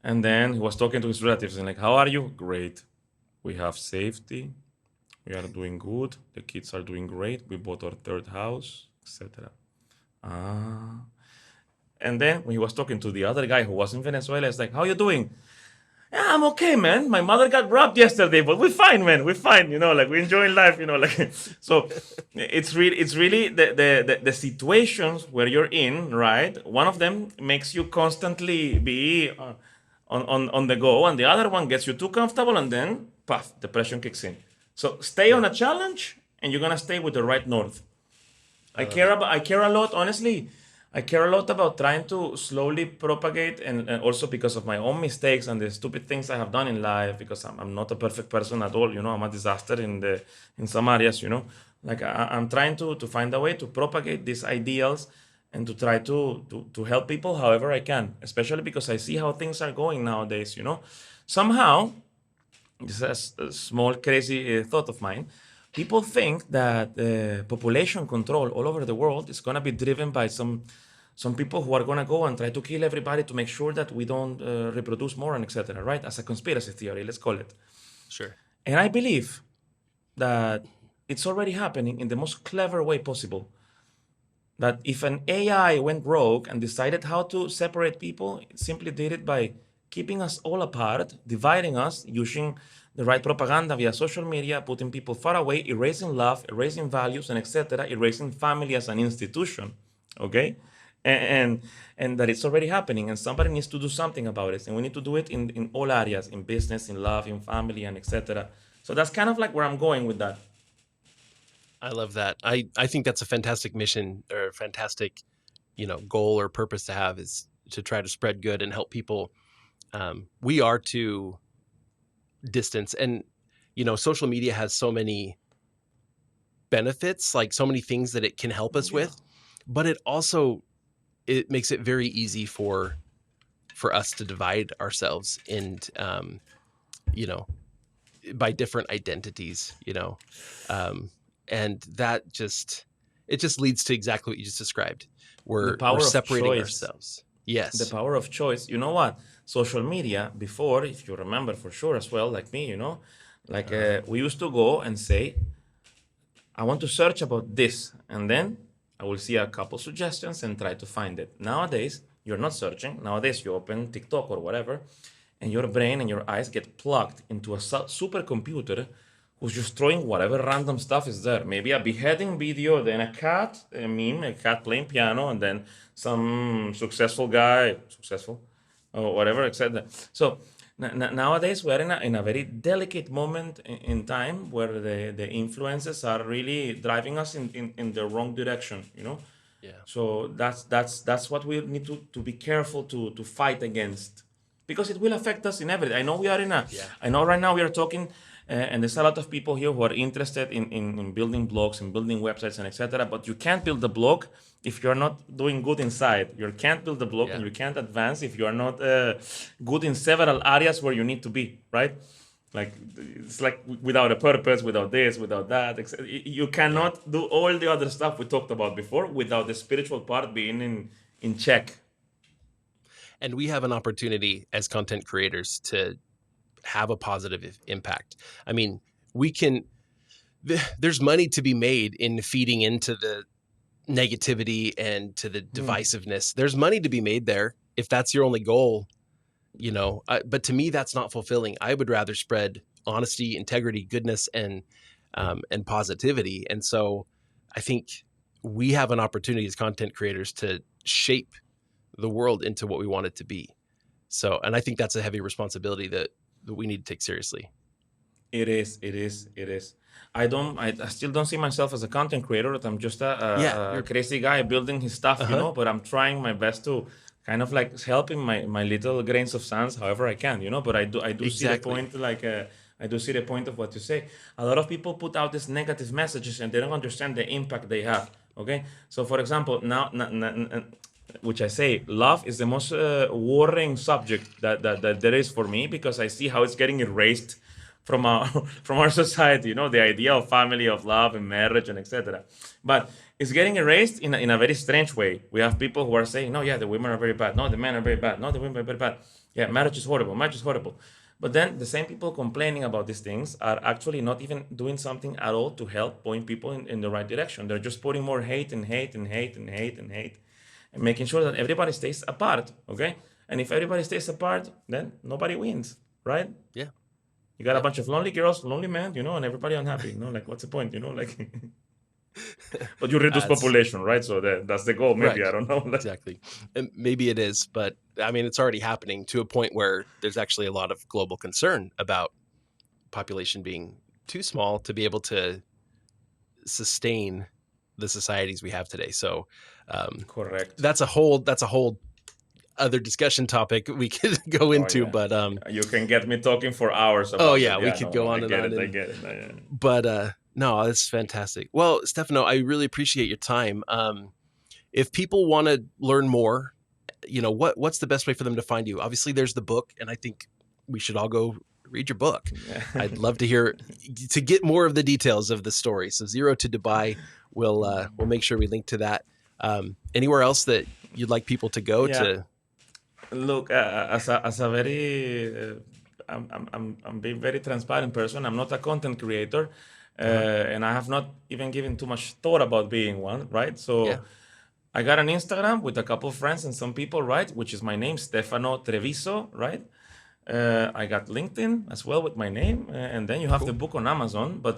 And then he was talking to his relatives and like, how are you? Great. We have safety. We are doing good. The kids are doing great. We bought our third house, etc. Ah. And then when he was talking to the other guy who was in Venezuela, it's like, how you doing? Yeah, I'm okay, man. My mother got robbed yesterday, but we're fine, man. We're fine, like we're enjoying life, like so it's really the situations where you're in, right? One of them makes you constantly be on the go, and the other one gets you too comfortable, and then puff, depression kicks in. So stay on Yeah, a challenge, and you're gonna stay with the right north. I love it. I care a lot, honestly. I care a lot about trying to slowly propagate, and also because of my own mistakes and the stupid things I have done in life, because I'm not a perfect person at all. I'm a disaster in some areas. Like I'm trying to find a way to propagate these ideals and to try to help people however I can, especially because I see how things are going nowadays. Somehow, this is a small crazy thought of mine. People think that population control all over the world is going to be driven by some some people who are gonna go and try to kill everybody to make sure that we don't reproduce more and etc. Right? As a conspiracy theory, let's call it. Sure. And I believe that it's already happening in the most clever way possible. That if an AI went rogue and decided how to separate people, it simply did it by keeping us all apart, dividing us, using the right propaganda via social media, putting people far away, erasing love, erasing values, and etc., erasing family as an institution. Okay? And, and that it's already happening, and somebody needs to do something about it. And we need to do it in all areas, in business, in love, in family, and etc. So that's kind of like where I'm going with that. I love that. I think that's a fantastic mission, or a fantastic, goal or purpose to have, is to try to spread good and help people. We are to distance, and social media has so many benefits, like so many things that it can help us Yeah. with, but it makes it very easy for us to divide ourselves, and by different identities, and that just leads to exactly what you just described. The We're power of separating choice. ourselves. The Yes. power of choice. You know what? Social media before, if you remember for sure as well, like me, like we used to go and say, I want to search about this, and then I will see a couple suggestions and try to find it. Nowadays, you're not searching. Nowadays, you open TikTok or whatever, and your brain and your eyes get plugged into a supercomputer who's just throwing whatever random stuff is there. Maybe a beheading video, then a cat, a meme, a cat playing piano, and then some successful guy, successful, or whatever, etc. So nowadays we're in a very delicate moment in time where the influences are really driving us in the wrong direction. Yeah. So that's what we need to be careful to fight against, because it will affect us in everything. Yeah. I know right now we are talking, and there's a lot of people here who are interested in building blogs and building websites and etc. But you can't build a blog if you're not doing good inside. You can't build a blog Yeah. and you can't advance if you are not good in several areas where you need to be, right? Like it's like without a purpose, without this, without that, you Yeah. cannot do all the other stuff we talked about before without the spiritual part being in check. And we have an opportunity as content creators to have a positive impact. I mean, we can there's money to be made in feeding into the negativity and to the divisiveness. There's money to be made there if that's your only goal, but to me that's not fulfilling. I would rather spread honesty, integrity, goodness, and positivity. And so I think we have an opportunity as content creators to shape the world into what we want it to be. So, and I think that's a heavy responsibility that we need to take seriously. It is. It is. It is. I still don't see myself as a content creator. I'm just Yeah, a you're crazy guy building his stuff, uh-huh. but I'm trying my best to kind of like help in my little grains of sands, however I can. But I do see the Exactly. point. Like I do see the point of what you say. A lot of people put out these negative messages and they don't understand the impact they have. Okay, so for example, now, which I say, love is the most worrying subject that there is for me, because I see how it's getting erased from our from our society. The idea of family, of love, and marriage, and etc. But it's getting erased in a very strange way. We have people who are saying, no, yeah, the women are very bad. No, the men are very bad. No, the women are very bad. Yeah, marriage is horrible. Marriage is horrible. But then the same people complaining about these things are actually not even doing something at all to help point people in the right direction. They're just putting more hate and hate and hate and hate and hate, and making sure that everybody stays apart. Okay? And if everybody stays apart, then nobody wins, right? Yeah. You got a Yep. bunch of lonely girls, lonely men, and everybody unhappy. Like what's the point? Like, but you reduce It's population, right? So that's the goal. Maybe, right. I don't know. Exactly. And maybe it is, but I mean, it's already happening to a point where there's actually a lot of global concern about population being too small to be able to sustain the societies we have today. So Correct. that's a whole other discussion topic we could go Oh into, yeah. but You can get me talking for hours oh about yeah, it. we Yeah, could no, go no, I on and get on. it. I And get it. Yeah. but no, that's fantastic. Well, Stefano, I really appreciate your time. If people want to learn more, what's the best way for them to find you? Obviously there's the book, and I think we should all go read your book. Yeah. I'd love to get more of the details of the story. So Zero to Dubai, we'll make sure we link to that. Anywhere else that you'd like people to go Yeah. to? Look, as a very, I'm being very transparent person. I'm not a content creator, Uh-huh. and I have not even given too much thought about being one, right? Yeah. So I got an Instagram with a couple of friends and some people, right? Which is my name, Stefano Treviso, right? I got LinkedIn as well with my name, and then you have the Cool. book on Amazon. But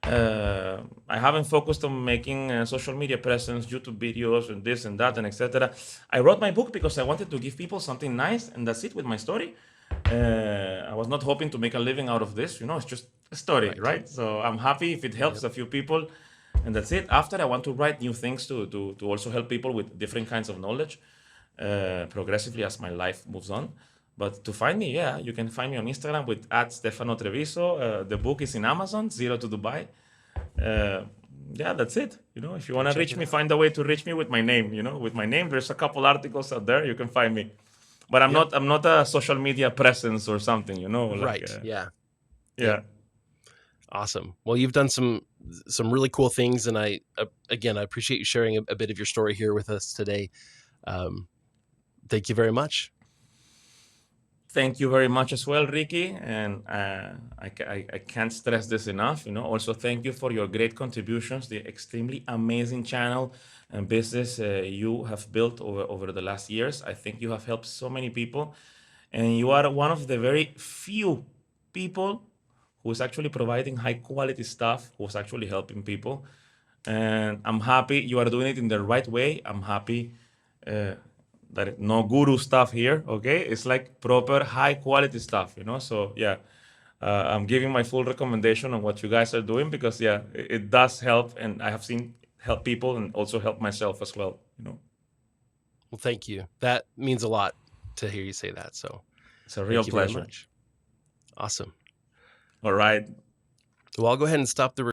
I haven't focused on making social media presence, YouTube videos, and this and that, and etc. I wrote my book because I wanted to give people something nice, and that's it with my story. I was not hoping to make a living out of this. It's just a story, Right. right? So I'm happy if it helps Yep. a few people, and that's it. After, I want to write new things to also help people with different kinds of knowledge progressively as my life moves on. But to find me, yeah, you can find me on Instagram with @Stefano Treviso. The book is in Amazon, Zero to Dubai. Uh, yeah, that's it. If you Go want to check reach it me, out. find a way to reach me with my name. With my name, there's a couple articles out there. You can find me. But I'm Yep. not. I'm not a social media presence or something. Right. Yeah. Yep. Yeah. Awesome. Well, you've done some really cool things, and again, I appreciate you sharing a bit of your story here with us today. Um, thank you very much. Thank you very much as well, Ricky. And I can't stress this enough. Also, thank you for your great contributions, the extremely amazing channel and business you have built over the last years. I think you have helped so many people. And you are one of the very few people who is actually providing high quality stuff, who's actually helping people. And I'm happy you are doing it in the right way. I'm happy uh, that no guru stuff here. Okay, it's like proper high quality stuff. So yeah, I'm giving my full recommendation on what you guys are doing because yeah, it does help, and I have seen help people and also help myself as well. Well, thank you. That means a lot to hear you say that. So It's a real thank you very pleasure. much. Awesome. All right. Well, I'll go ahead and stop the